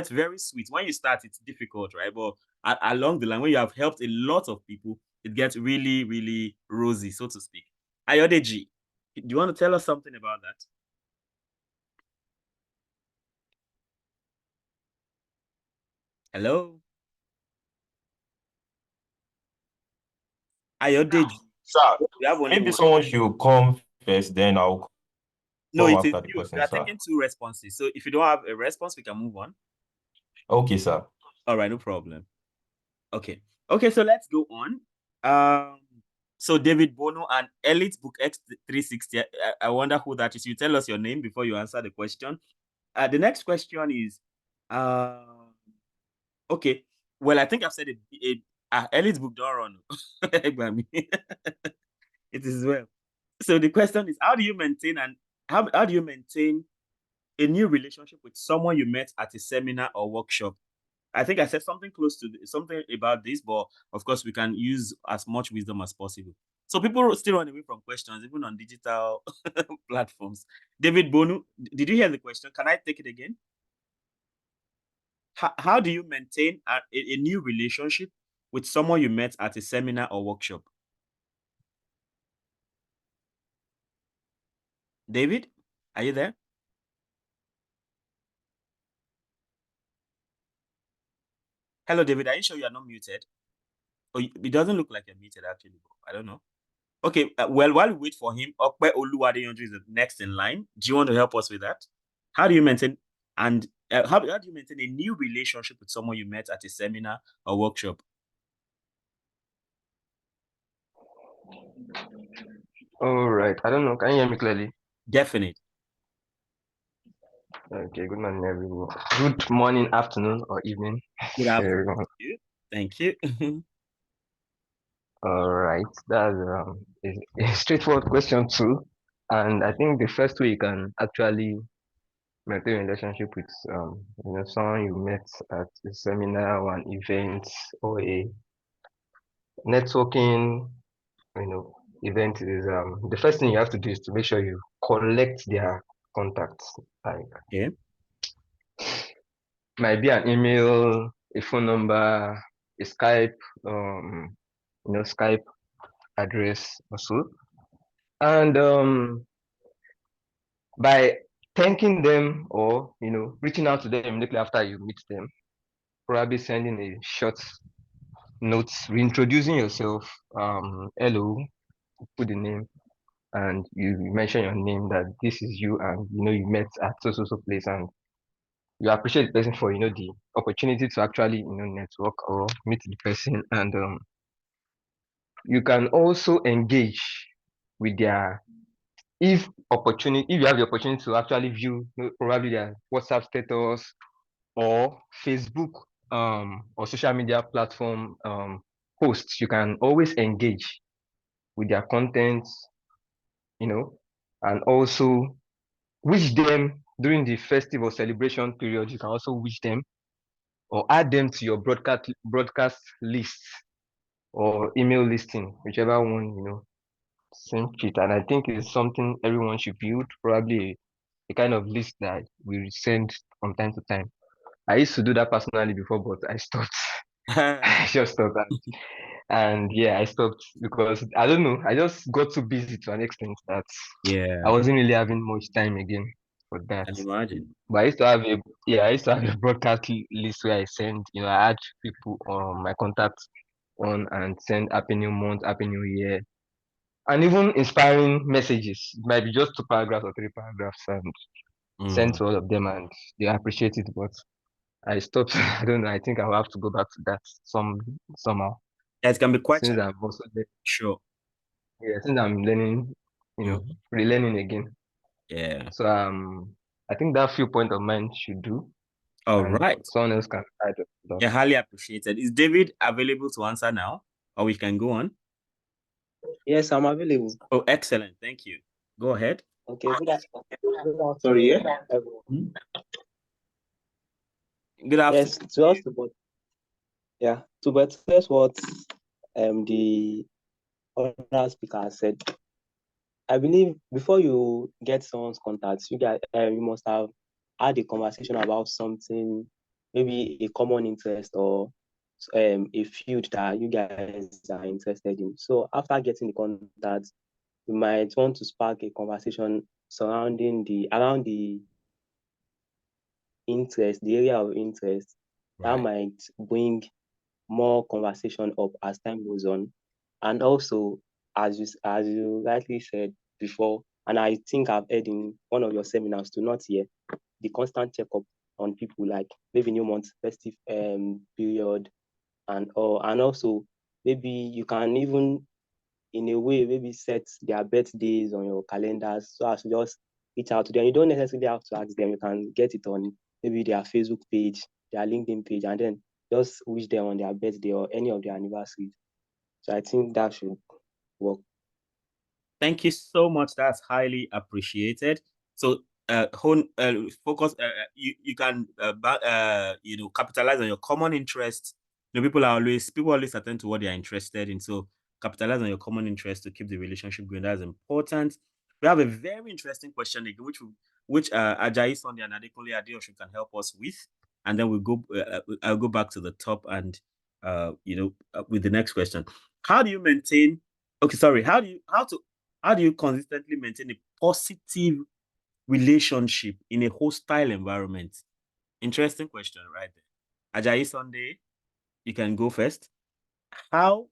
very sweet. When you start, it's difficult, right? But along the line, when you have helped a lot of people, it gets really, really rosy, so to speak. Ayodeji, do you want to tell us something about that? Hello? Ayodeji. Sir, You have only maybe one. someone should come first, then I'll No, come it is after the you. person, You are sir. taking 2 responses. So if you don't have a response, we can move on. Okay, sir. All right, no problem. Okay. Okay, so let's go on. So David Bono and Elite Book X360. I wonder who that is. You tell us your name before you answer the question. The next question is, okay. Well, I think I've said Elite Book don't run. It is well. So the question is, how do you maintain a new relationship with someone you met at a seminar or workshop? I think I said something close to something about this, but of course we can use as much wisdom as possible. So people still run away from questions, even on digital platforms. David Bonu, did you hear the question? Can I take it again? How do you maintain a new relationship with someone you met at a seminar or workshop? David, are you there? Hello, David. Are you sure you are not muted? Oh, it doesn't look like you're muted, actually. I don't know. Okay, well, while we wait for him, Okpe Oluwadeyanju is the next in line. Do you want to help us with that? How do you maintain how do you maintain a new relationship with someone you met at a seminar or workshop? All right. I don't know. Can you hear me clearly? Definite. Okay. Good morning, everyone. Good morning, afternoon, or evening, Good afternoon everyone. to you. Thank you. All right. That's a straightforward question too, and I think the first way you can actually maintain a relationship with someone you met at a seminar or an event or a networking event is the first thing you have to do is to make sure you collect their contacts. Like Okay. might be an email, a phone number, a Skype, Skype address also. And by thanking them or reaching out to them immediately after you meet them, probably sending a short note, reintroducing yourself, hello, put the name, and you mention your name, that this is you, and you met at so place, and you appreciate the person for the opportunity to actually network or meet the person. And you can also engage with their, if you have the opportunity to actually view probably their WhatsApp status or Facebook or social media platform posts. You can always engage with their content, and also wish them during the festive or celebration period. You can also wish them or add them to your broadcast list or email listing, whichever one seems fit. And I think it's something everyone should build, probably a kind of list that we send from time to time. I used to do that personally before, but I stopped. I just stopped that. And yeah, I stopped because I don't know. I just got too busy to an extent that I Yeah, wasn't really having much time again for that. I can imagine. But I used to have a broadcast list where I send, I add people on my contacts on and send happy new month, happy new year, and even inspiring messages. It might be just 2 paragraphs or 3 paragraphs and send to all of them, and they appreciate it. But I stopped. I don't know. I think I'll have to go back to that somehow. It can be quite Since I'm also sure. yeah, since I'm learning, relearning again. Yeah. So I think that few point of mine should do. All and right. Someone else can add up. Yeah, highly appreciated. Is David available to answer now, or we can go on? Yes, I'm available. Oh, excellent. Thank you. Go ahead. Okay. Sorry, yeah. Good afternoon. Yes, to us, to buttress what the other speaker said. I believe before you get someone's contact, you must have had a conversation about something, maybe a common interest or a field that you guys are interested in. So after getting the contact, you might want to spark a conversation surrounding around the interest, the area of interest. That might bring more conversation up as time goes on. And also, as you rightly said before, and I think I've heard in one of your seminars to not hear the constant checkup on people, like maybe new month, festive period, and also maybe you can even in a way maybe set their birthdays on your calendars so as to just reach out to them. You don't necessarily have to ask them. You can get it on maybe their Facebook page, their LinkedIn page, and then just wish them on their birthday or any of their anniversaries. So I think that should work. Thank you so much. That's highly appreciated. So, focus. You can capitalize on your common interests. People always attend to what they are interested in. So, capitalize on your common interest to keep the relationship going. That's important. We have a very interesting question again, which Ajayi Sunday and Adekunle Adeosun can help us with, and then I'll go back to the top and with the next question. How do you maintain? Okay, sorry. How do you consistently maintain a positive relationship in a hostile environment? Interesting question, right there. Ajayi Sunday, you can go first. How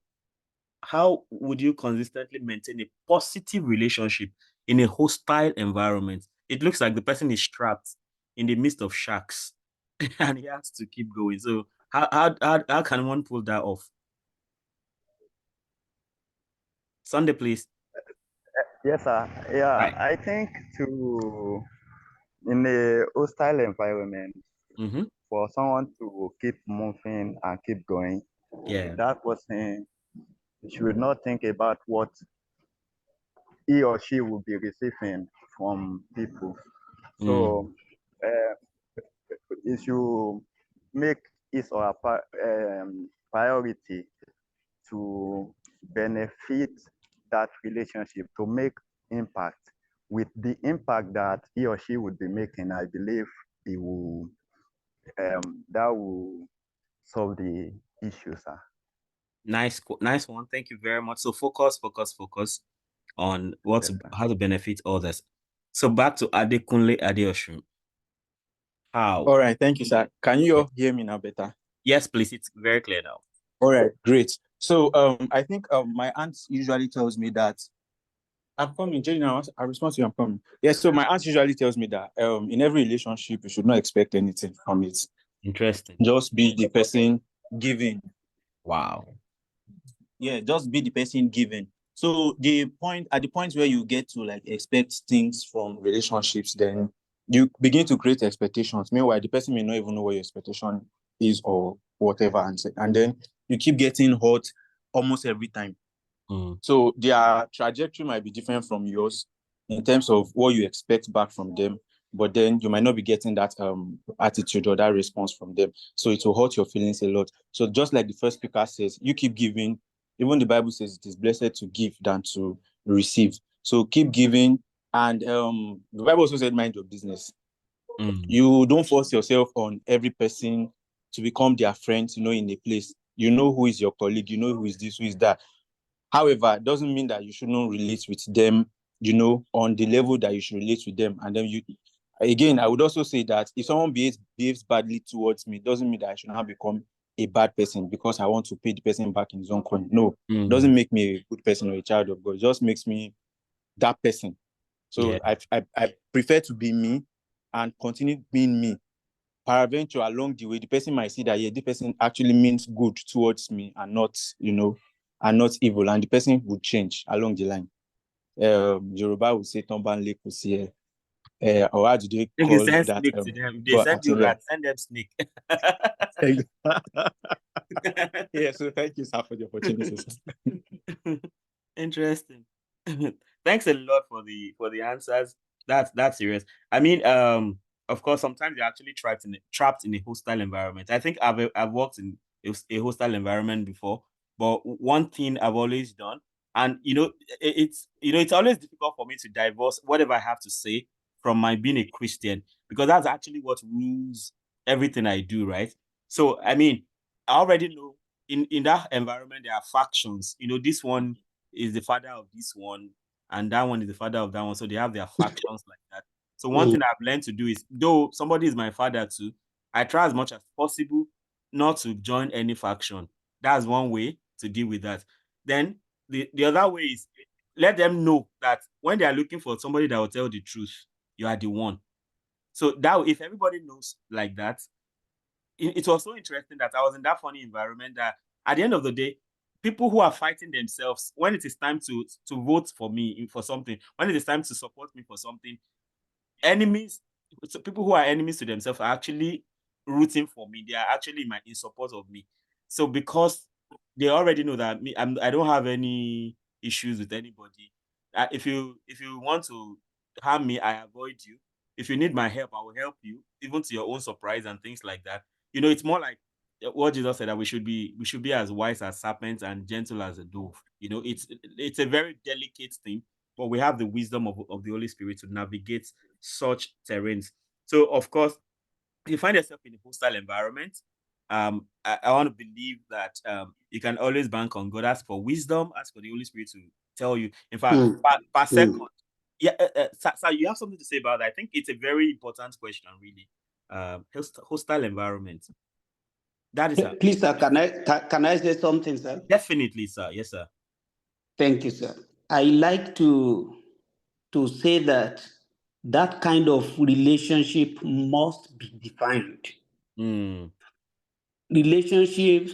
would you consistently maintain a positive relationship in a hostile environment? It looks like the person is trapped in the midst of sharks and he has to keep going. So how can one pull that off? Sunday, please. Yes, sir. Yeah, Right. I think in a hostile environment, for someone to keep moving and keep going, that person should not think about what he or she will be receiving from people. So it should make his or her priority to benefit that relationship, to make impact. With the impact that he or she would be making, I believe it will that will solve the issue, sir. Nice one. Thank you very much. So focus on how to benefit others. So back to Adekunle Adeosun. How? All right, thank you, sir. Can you all hear me now better? Yes, please. It's very clear now. All right, great. So I think my aunt usually tells me that I'm coming. Jenny, now I respond to you. I'm coming. Yes. So my aunt usually tells me that in every relationship you should not expect anything from it. Interesting. Just be the person giving. Wow. Yeah, just be the person giving. So at the point where you get to like expect things from relationships, then you begin to create expectations. Meanwhile, the person may not even know what your expectation is or whatever, and then you keep getting hurt almost every time. So their trajectory might be different from yours in terms of what you expect back from them, but then you might not be getting that attitude or that response from them. So it will hurt your feelings a lot. So just like the first speaker says, you keep giving. Even the Bible says it is blessed to give than to receive. So keep giving. And the Bible also said, mind your business. You don't force yourself on every person to become their friend, in a place. You know who is your colleague, you know who is this, who is that. However, it doesn't mean that you shouldn't relate with them, on the level that you should relate with them. And then I would also say that if someone behaves badly towards me, it doesn't mean that I should not become a bad person because I want to pay the person back in his own coin. No, it doesn't make me a good person or a child of God. It just makes me that person. So I prefer to be me and continue being me. Peradventure, along the way, the person might see that this person actually means good towards me and not, and not evil, and the person would change along the line. Yoruba would say "Tomban le see," or how do they call send that? snake to them. If they send you rat, send them snake. Yeah, so thank you, sir, for the opportunity. Interesting. Thanks a lot for the answers. That's serious. I mean, of course, sometimes you're actually trapped in a hostile environment. I think I've worked in a hostile environment before, but one thing I've always done, and it's always difficult for me to divorce whatever I have to say from my being a Christian, because that's actually what rules everything I do, right? So I mean, I already know in that environment there are factions. This one is the father of this one, and that one is the father of that one. So they have their factions like that. So one thing I've learned to do is, though somebody is my father too, I try as much as possible not to join any faction. That's one way to deal with that. Then the other way is let them know that when they are looking for somebody that will tell the truth, you are the one. So that if everybody knows like that, it was so interesting that I was in that funny environment that at the end of the day, people who are fighting themselves, when it is time to vote for me for something, when it is time to support me for something, enemies, so people who are enemies to themselves are actually rooting for me. They are actually in support of me. So because they already know that I don't have any issues with anybody. If you want to harm me, I avoid you. If you need my help, I will help you, even to your own surprise and things like that. It's more like what Jesus said, that we should be as wise as serpents and gentle as a dove. It's a very delicate thing, but we have the wisdom of the Holy Spirit to navigate such terrains. So, of course, if you find yourself in a hostile environment, I want to believe that you can always bank on God. Ask for wisdom, ask for the Holy Spirit to tell you. In fact, per second, yeah, so you have something to say about that. I think it's a very important question, really. Hostile environment. That is Please, sir, can I say something, sir? Definitely, sir. Yes, sir. Thank you, sir. I like to say that kind of relationship must be defined. Relationships.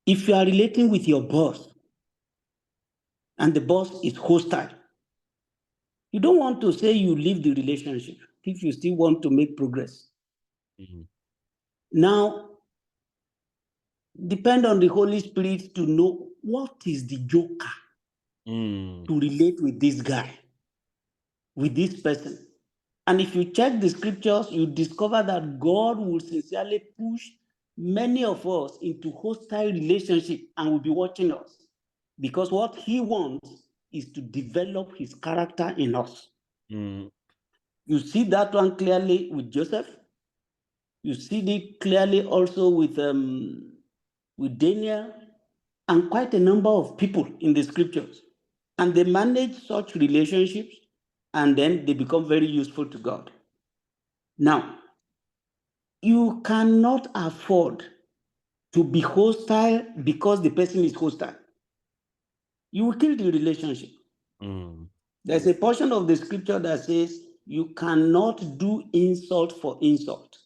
If you are relating with your boss and the boss is hostile, you don't want to say you leave the relationship if you still want to make progress. Now, depend on the Holy Spirit to know what is the joker to relate with this guy, with this person. And if you check the scriptures, you discover that God will sincerely push many of us into hostile relationship and will be watching us, because what he wants is to develop his character in us. You see that one clearly with Joseph. You see it clearly also with Daniel and quite a number of people in the scriptures. And they manage such relationships, and then they become very useful to God. Now, you cannot afford to be hostile because the person is hostile. You will kill the relationship. There's a portion of the scripture that says you cannot do insult for insult,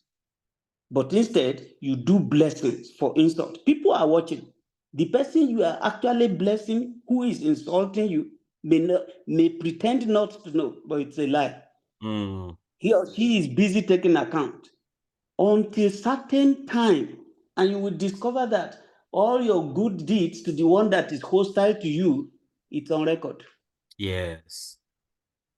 but instead you do blessings for insult. People are watching. The person you are actually blessing, who is insulting you, may pretend not to know, but it's a lie. He or she is busy taking account until certain time, and you will discover that all your good deeds to the one that is hostile to you, it's on record. Yes.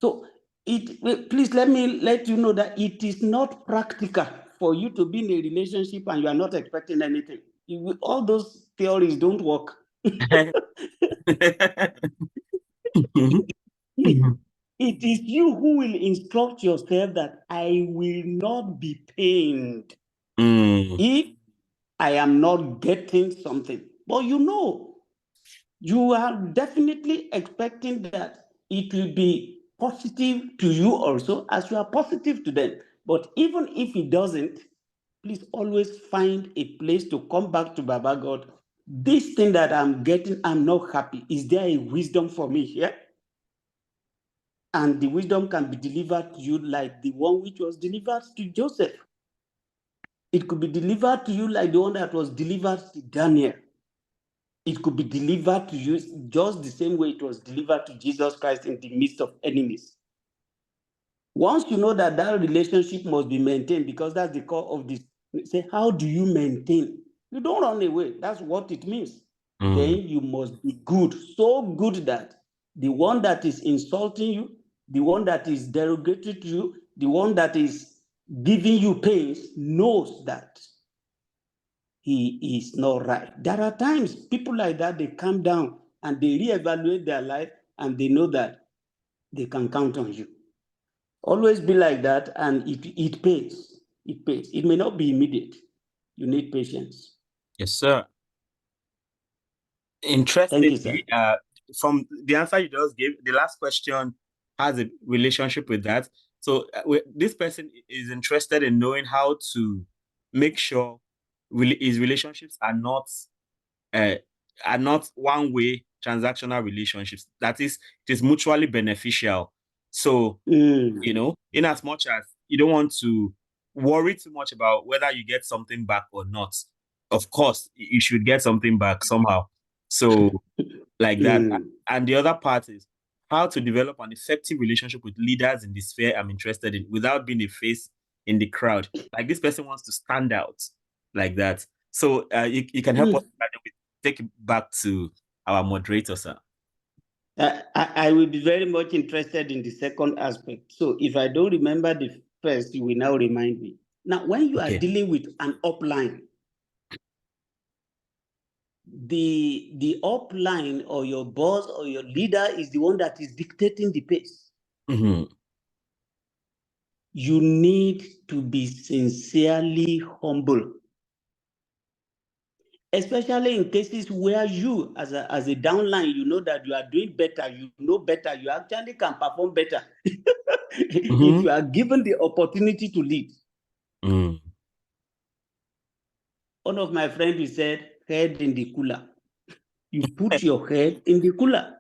So please let you know that it is not practical for you to be in a relationship and you are not expecting anything. All those theories don't work. It is you who will instruct yourself that I will not be pained if I am not getting something. But you are definitely expecting that it will be positive to you also, as you are positive to them. But even if it doesn't, please always find a place to come back to Baba God. This thing that I'm getting, I'm not happy. Is there a wisdom for me here? And the wisdom can be delivered to you like the one which was delivered to Joseph. It could be delivered to you like the one that was delivered to Daniel. It could be delivered to you just the same way it was delivered to Jesus Christ in the midst of enemies. Once you know that that relationship must be maintained, because that's the core of this, say, how do you maintain? You don't run away. That's what it means. Then you must be good, so good that the one that is insulting you, the one that is derogatory to you, the one that is giving you pains knows that he is not right. There are times people like that, they calm down and they reevaluate their life and they know that they can count on you. Always be like that, and it pays. It pays. It may not be immediate. You need patience. Yes, sir. Thank Interestingly, you, sir. from the answer you just gave, the last question has a relationship with that. So this person is interested in knowing how to make sure his relationships are not one-way transactional relationships. That is, it is mutually beneficial. So, in as much as you don't want to worry too much about whether you get something back or not, of course, you should get something back somehow. So, like that. And the other part is how to develop an effective relationship with leaders in the sphere I'm interested in without being a face in the crowd. Like this person wants to stand out like that. So you can help us take it back to our moderator, sir. I will be very much interested in the second aspect. So if I don't remember the first, you will now remind me. Now, when you are dealing with an upline, the upline or your boss or your leader is the one that is dictating the pace. You need to be sincerely humble, especially in cases where you, as a downline, you know that you are doing better, you know better, you actually can perform better if you are given the opportunity to lead. One of my friends said, head in the cooler. You put your head in the cooler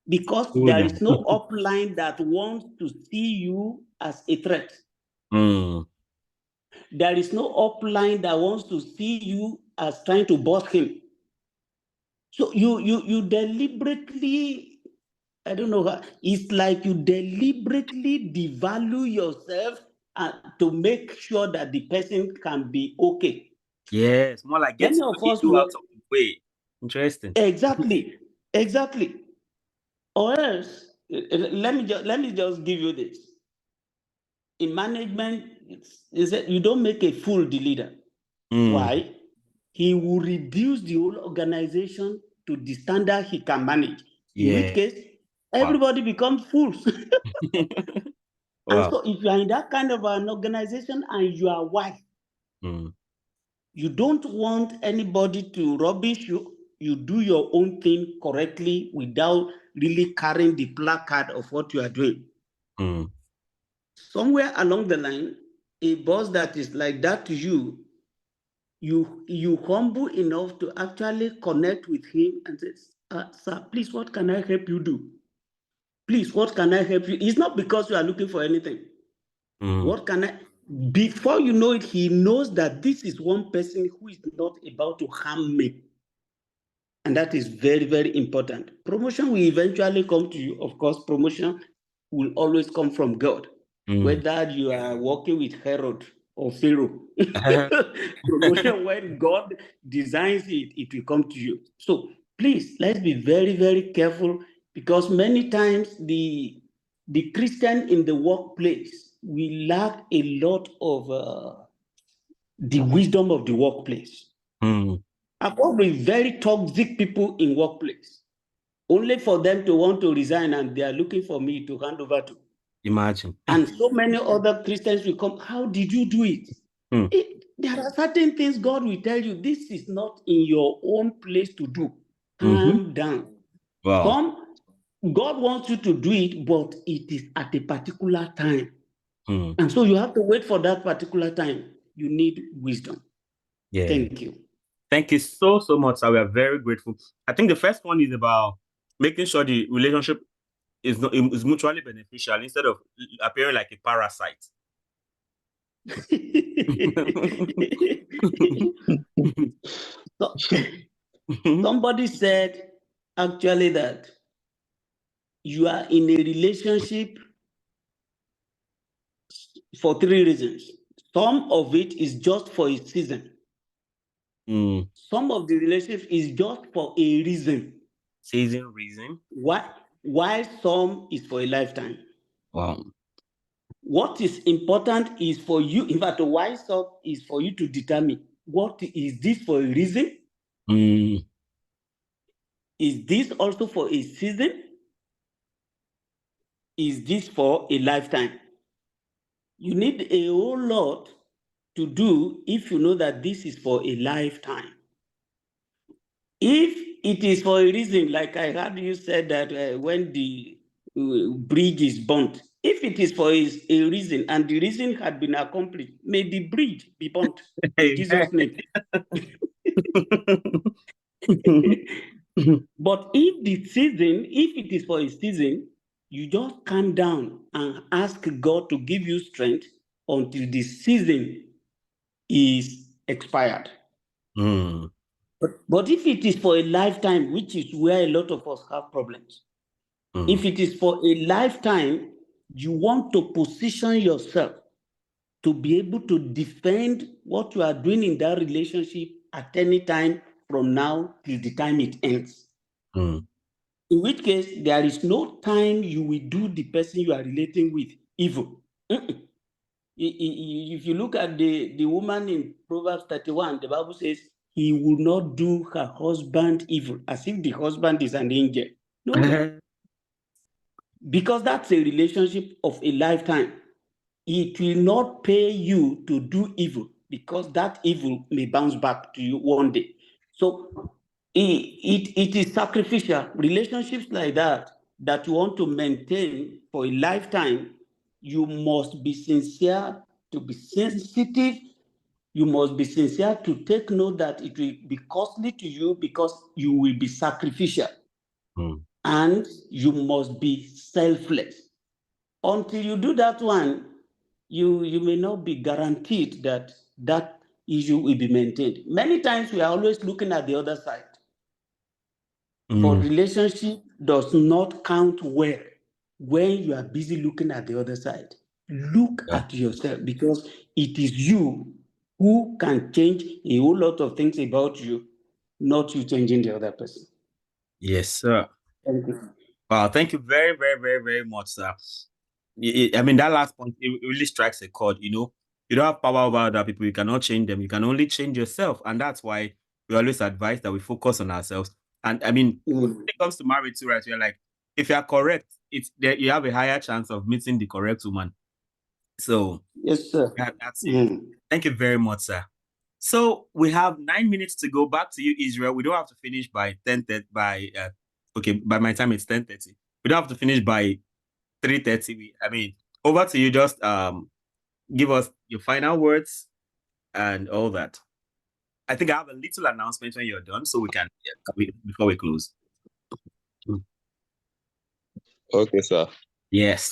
because there is no upline that wants to see you as a threat. There is no upline that wants to see you as trying to boss him. So you deliberately, I don't know, it's like you deliberately devalue yourself to make sure that the person can be okay. Yes, more like get your ego out of the way. Interesting. Exactly. Or else, let me just give you this. In management, you don't make a fool the leader. Why? He will reduce the whole organization to the standard he can manage. In which case, everybody becomes fools. And so if you are in that kind of an organization and you are wise, you don't want anybody to rubbish you. You do your own thing correctly without really carrying the placard of what you are doing. Somewhere along the line, a boss that is like that to you, you humble enough to actually connect with him and say, sir, please, what can I help you do? Please, what can I help you? It's not because you are looking for anything. What can I? Before you know it, he knows that this is one person who is not about to harm me. And that is very, very important. Promotion will eventually come to you. Of course, promotion will always come from God. Whether you are working with Herod or Pharaoh, promotion, when God designs it, it will come to you. So please, let's be very, very careful, because many times the Christian in the workplace, we lack a lot of the wisdom of the workplace. I've worked with very toxic people in workplace, only for them to want to resign, and they are looking for me to hand over to. Imagine. And so many other Christians will come, how did you do it? There are certain things God will tell you, this is not in your own place to do. Calm down. God wants you to do it, but it is at a particular time. And so you have to wait for that particular time. you need wisdom. Yeah. Thank you. Thank you so much, sir. We are very grateful. I think the first one is about making sure the relationship is mutually beneficial instead of appearing like a parasite. So, somebody said actually that you are in a relationship for 3 reasons. Some of it is just for a season. Some of the relationship is just for a reason. Reason. Why some is for a lifetime. Wow. What is important is for you, in fact, why some is for you to determine what is this for a reason? Is this also for a season? Is this for a lifetime? You need a whole lot to do if you know that this is for a lifetime. If it is for a reason, like I heard you said that when the bridge is burnt, if it is for a reason and the reason had been accomplished, may the bridge be burnt in Jesus' name. But if it is for a season, you just calm down and ask God to give you strength until the season is expired. But if it is for a lifetime, which is where a lot of us have problems, if it is for a lifetime, you want to position yourself to be able to defend what you are doing in that relationship at any time from now till the time it ends. In which case, there is no time you will do the person you are relating with evil. If you look at the woman in Proverbs 31, the Bible says, he will not do her husband evil, as if the husband is an angel. No. Because that's a relationship of a lifetime. It will not pay you to do evil because that evil may bounce back to you one day. So it is sacrificial. Relationships like that you want to maintain for a lifetime, you must be sincere, to be sensitive. You must be sincere to take note that it will be costly to you because you will be sacrificial. And you must be selfless. Until you do that one, you may not be guaranteed that that issue will be maintained. Many times we are always looking at the other side. But relationship does not count well when you are busy looking at the other side. Look at yourself, because it is you who can change a whole lot of things about you, not you changing the other person. Yes, sir. Thank you. Wow, thank you very, very, very, very much, sir. I mean, that last point, it really strikes a chord. You know, you don't have power over other people. You cannot change them. You can only change yourself. And that's why we always advise that we focus on ourselves. And I mean, when it comes to marriage too, right? You're like, if you are correct, it's there, you have a higher chance of meeting the correct woman. So yes, sir. That's it. Thank you very much, sir. So we have 9 minutes to go. Back to you, Israel. We don't have to finish by 10:30. By my time it's 10:30. We don't have to finish by 3:30. I mean, over to you. Just give us your final words and all that. I think I have a little announcement when you're done, so we can before we close. Okay, sir. Yes.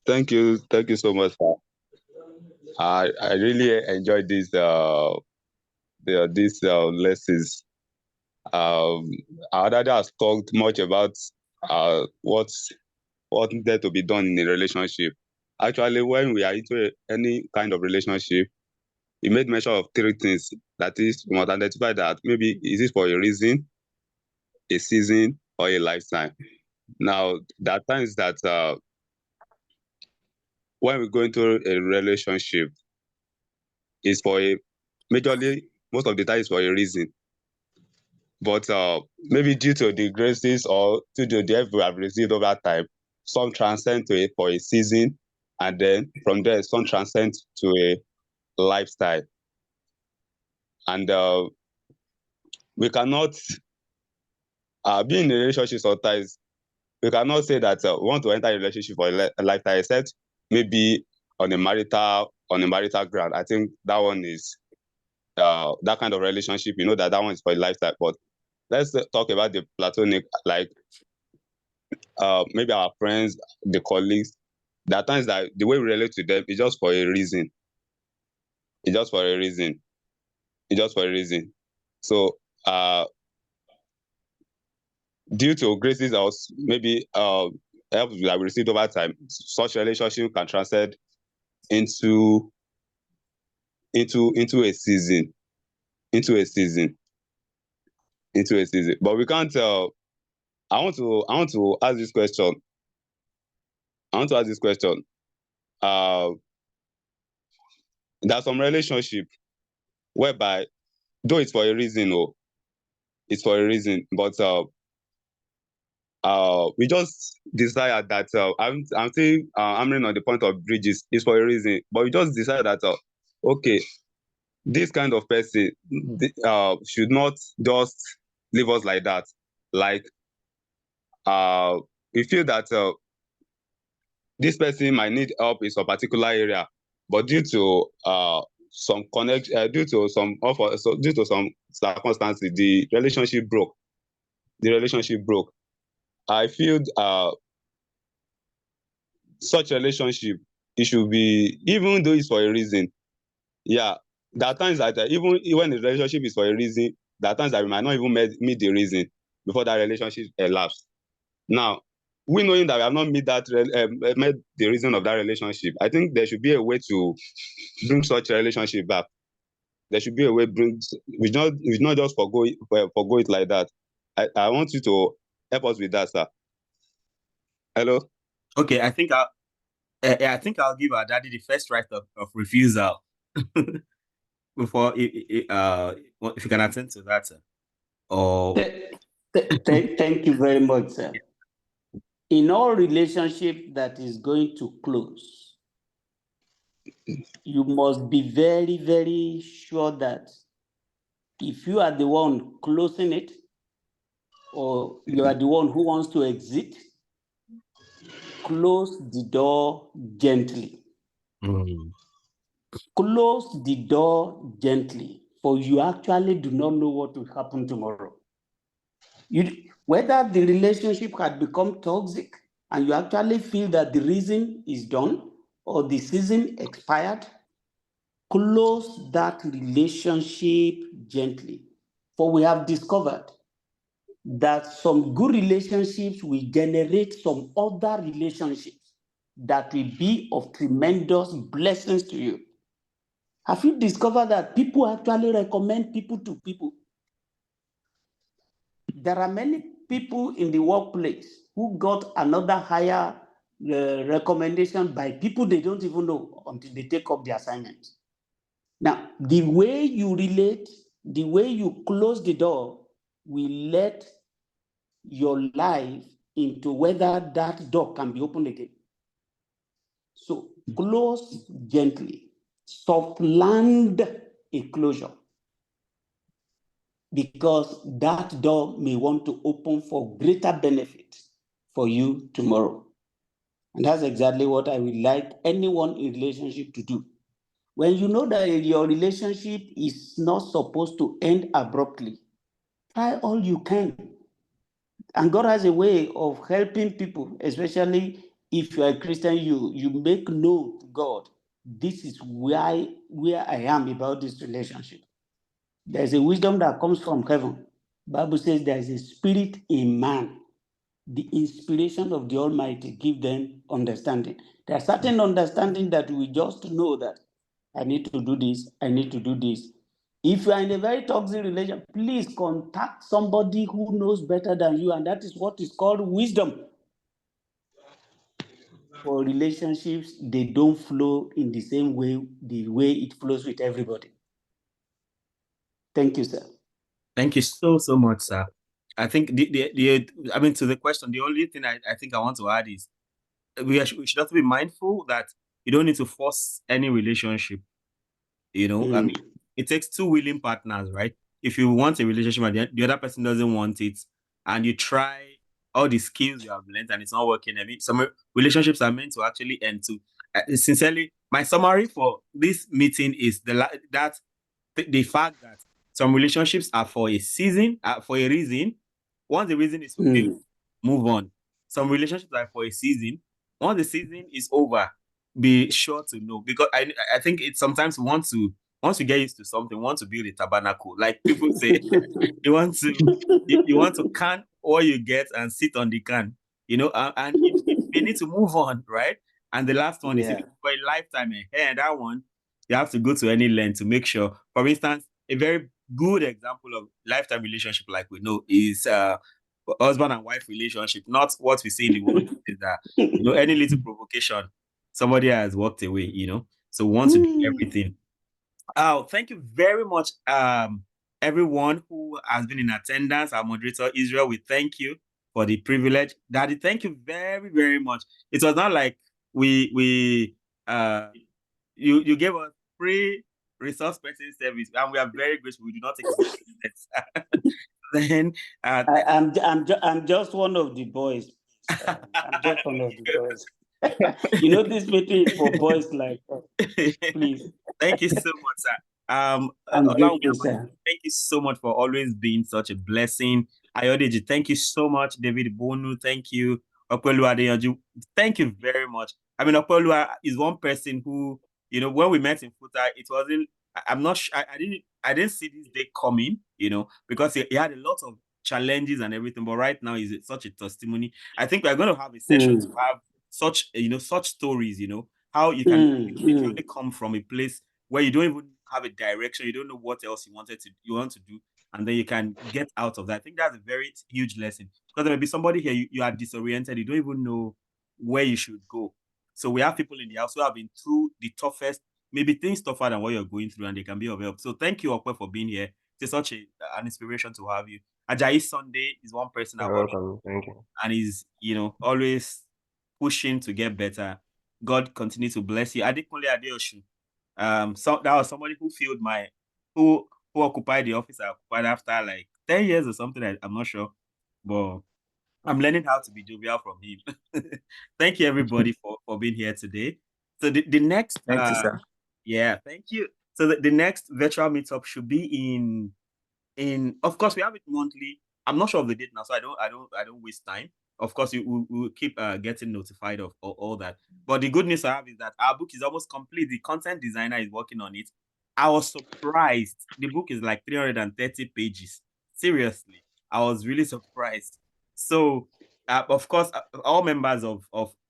Thank you so much, sir. I really enjoyed these lessons. Our dad has talked much about what needed to be done in a relationship. Actually, when we are into any kind of relationship, he made mention of 3 things. That is, we must identify that maybe is this for a reason, a season, or a lifetime. Now, there are times that when we go into a relationship, is for majorly, most of the time, is for a reason. But maybe due to the graces or to the help we have received over time, some transcend to it for a season, and then from there, some transcend to a lifestyle. And we cannot be in a relationship sometimes. We cannot say that we want to enter a relationship for a lifetime, except maybe on a marital ground. I think that one is that kind of relationship. You know that one is for a lifetime. But let's talk about the platonic, like maybe our friends, the colleagues. There are times that the way we relate to them is just for a reason. It's just for a reason. It's just for a reason. So due to graces or maybe help that we received over time, such relationship can transcend into a season, into a season. But we can't tell. I want to ask this question. There's some relationship whereby, though it's for a reason, but we just desire that I'm still hammering on the point of bridges. It's for a reason, but we just decide that okay, this kind of person should not just leave us like that. Like we feel that this person might need help in some particular area, but due to some due to some circumstances, the relationship broke. I feel such relationship, it should be, even though it's for a reason. Yeah, there are times that even when the relationship is for a reason, there are times that we might not even meet the reason before that relationship elapsed. Now, we knowing that we have not met the reason of that relationship, I think there should be a way to bring such a relationship back. There should be a way we not just forgo it like that. I want you to help us with that, sir. Hello. Okay, I think I'll give our daddy the first right of refusal before if you can attend to that, sir. Thank you very much, sir. In all relationship that is going to close, you must be very, very sure that if you are the one closing it, or you are the one who wants to exit, close the door gently. Close the door gently, for you actually do not know what will happen tomorrow. Whether the relationship had become toxic and you actually feel that the reason is done or the season expired, close that relationship gently. For we have discovered that some good relationships will generate some other relationships that will be of tremendous blessings to you. Have you discovered that people actually recommend people to people? There are many people in the workplace who got another higher recommendation by people they don't even know until they take up the assignment. Now, the way you relate, the way you close the door will let your life into whether that door can be opened again. So close gently, soft land a closure, because that door may want to open for greater benefit for you tomorrow. And that's exactly what I would like anyone in relationship to do. When you know that your relationship is not supposed to end abruptly, try all you can. And God has a way of helping people, especially if you are a Christian, you make known to God, this is where I am about this relationship. There's a wisdom that comes from heaven. Bible says there is a spirit in man. The inspiration of the Almighty give them understanding. There's certain understanding that we just know that I need to do this, I need to do this. If you are in a very toxic relationship, please contact somebody who knows better than you, and that is what is called wisdom. For relationships, they don't flow in the same way, the way it flows with everybody. Thank you, sir. Thank you so much, sir. I think to the question, the only thing I think I want to add is we should also be mindful that you don't need to force any relationship. I mean, it takes two willing partners, right? If you want a relationship and the other person doesn't want it, and you try all the skills you have learned and it's not working, I mean, some relationships are meant to actually end too. sincerely, my summary for this meeting is the fact that some relationships are for a season, for a reason. Once the reason is fulfilled, move on. Some relationships are for a season. Once the season is over, be sure to know, because I think it's sometimes once you get used to something, want to build a tabernacle, like people say, you want to can all you get and sit on the can, and you need to move on, right? And the last one is for a lifetime, and that one you have to go to any length to make sure. For instance, a very good example of lifetime relationship, like we know, is husband and wife relationship. Not what we see in the world is that any little provocation, somebody has walked away. So we want to do everything. Oh, thank you very much, everyone who has been in attendance. Our moderator Israel, we thank you for the privilege. Daddy, thank you very, very much. It was not like we you gave us free resource person service, and we are very grateful. We do not take it for granted. Then I'm just one of the boys. I'm just one of the boys. This meeting is for boys like us. Please. Thank you so much, sir. I'm grateful, sir. Thank you so much for always being such a blessing. Ayodeji, thank you so much. David Bonu, thank you. Opelua Adeyanju, thank you very much. I mean, Opelua is one person who, when we met in Futa, it wasn't. I'm not sure. I didn't see this day coming. Because he had a lot of challenges and everything. But right now, he's such a testimony. I think we're going to have a session to have such stories. How you can literally come from a place where you don't even have a direction, you don't know what else you want to do, and then you can get out of that. I think that's a very huge lesson, because there may be somebody here, you are disoriented, you don't even know where you should go. So we have people in the house who have been through the toughest, maybe things tougher than what you're going through, and they can be of help. So thank you, Okwe, for being here. It's such an inspiration to have you. Ajayi Sunday is one person You're welcome. Thank you. and he's always pushing to get better. God continue to bless you. Adekunle Adeosun. So that was somebody who occupied the office I occupied after like 10 years or something. I'm not sure, but I'm learning how to be jovial from him. Thank you, everybody, for being here today. So the next, Thank you, sir. Yeah, thank you. So the next virtual meetup should be of course, we have it monthly. I'm not sure of the date now, so I don't waste time. Of course, we'll keep getting notified of all that. But the good news I have is that our book is almost complete. The content designer is working on it. I was surprised. The book is like 330 pages. Seriously, I was really surprised. So, of course, all members of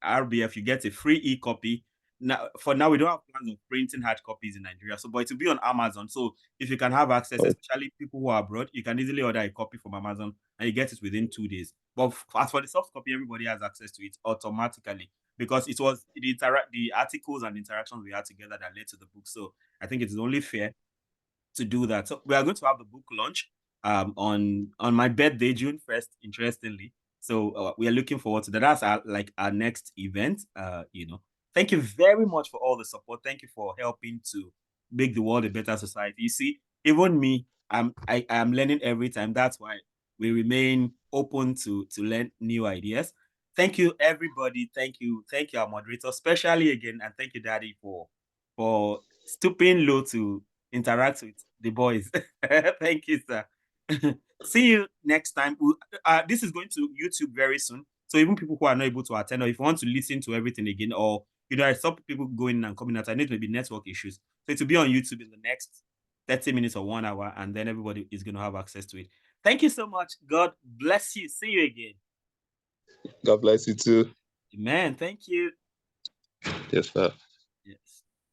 RBF, you get a free e-copy. Now, for now, we don't have plans of printing hard copies in Nigeria. So, but it will be on Amazon. So, if you can have access, especially people who are abroad, you can easily order a copy from Amazon and you get it within 2 days. But as for the soft copy, everybody has access to it automatically, because it was the articles and interactions we had together that led to the book. So I think it is only fair to do that. So we are going to have the book launch on my birthday, June 1st, interestingly. So we are looking forward to that. That's our next event. Thank you very much for all the support. Thank you for helping to make the world a better society. You see, even me, I am learning every time. That's why we remain open to learn new ideas. Thank you, everybody. Thank you, our moderator, especially again, and thank you, Daddy, for stooping low to interact with the boys. Thank you, sir. See you next time. This is going to YouTube very soon. So even people who are not able to attend, or if you want to listen to everything again, or I saw people going and coming out, I know it may be network issues. So it will be on YouTube in the next 30 minutes or 1 hour, and then everybody is going to have access to it. Thank you so much. God bless you. See you again. God bless you too. Amen. Thank you. Yes, sir.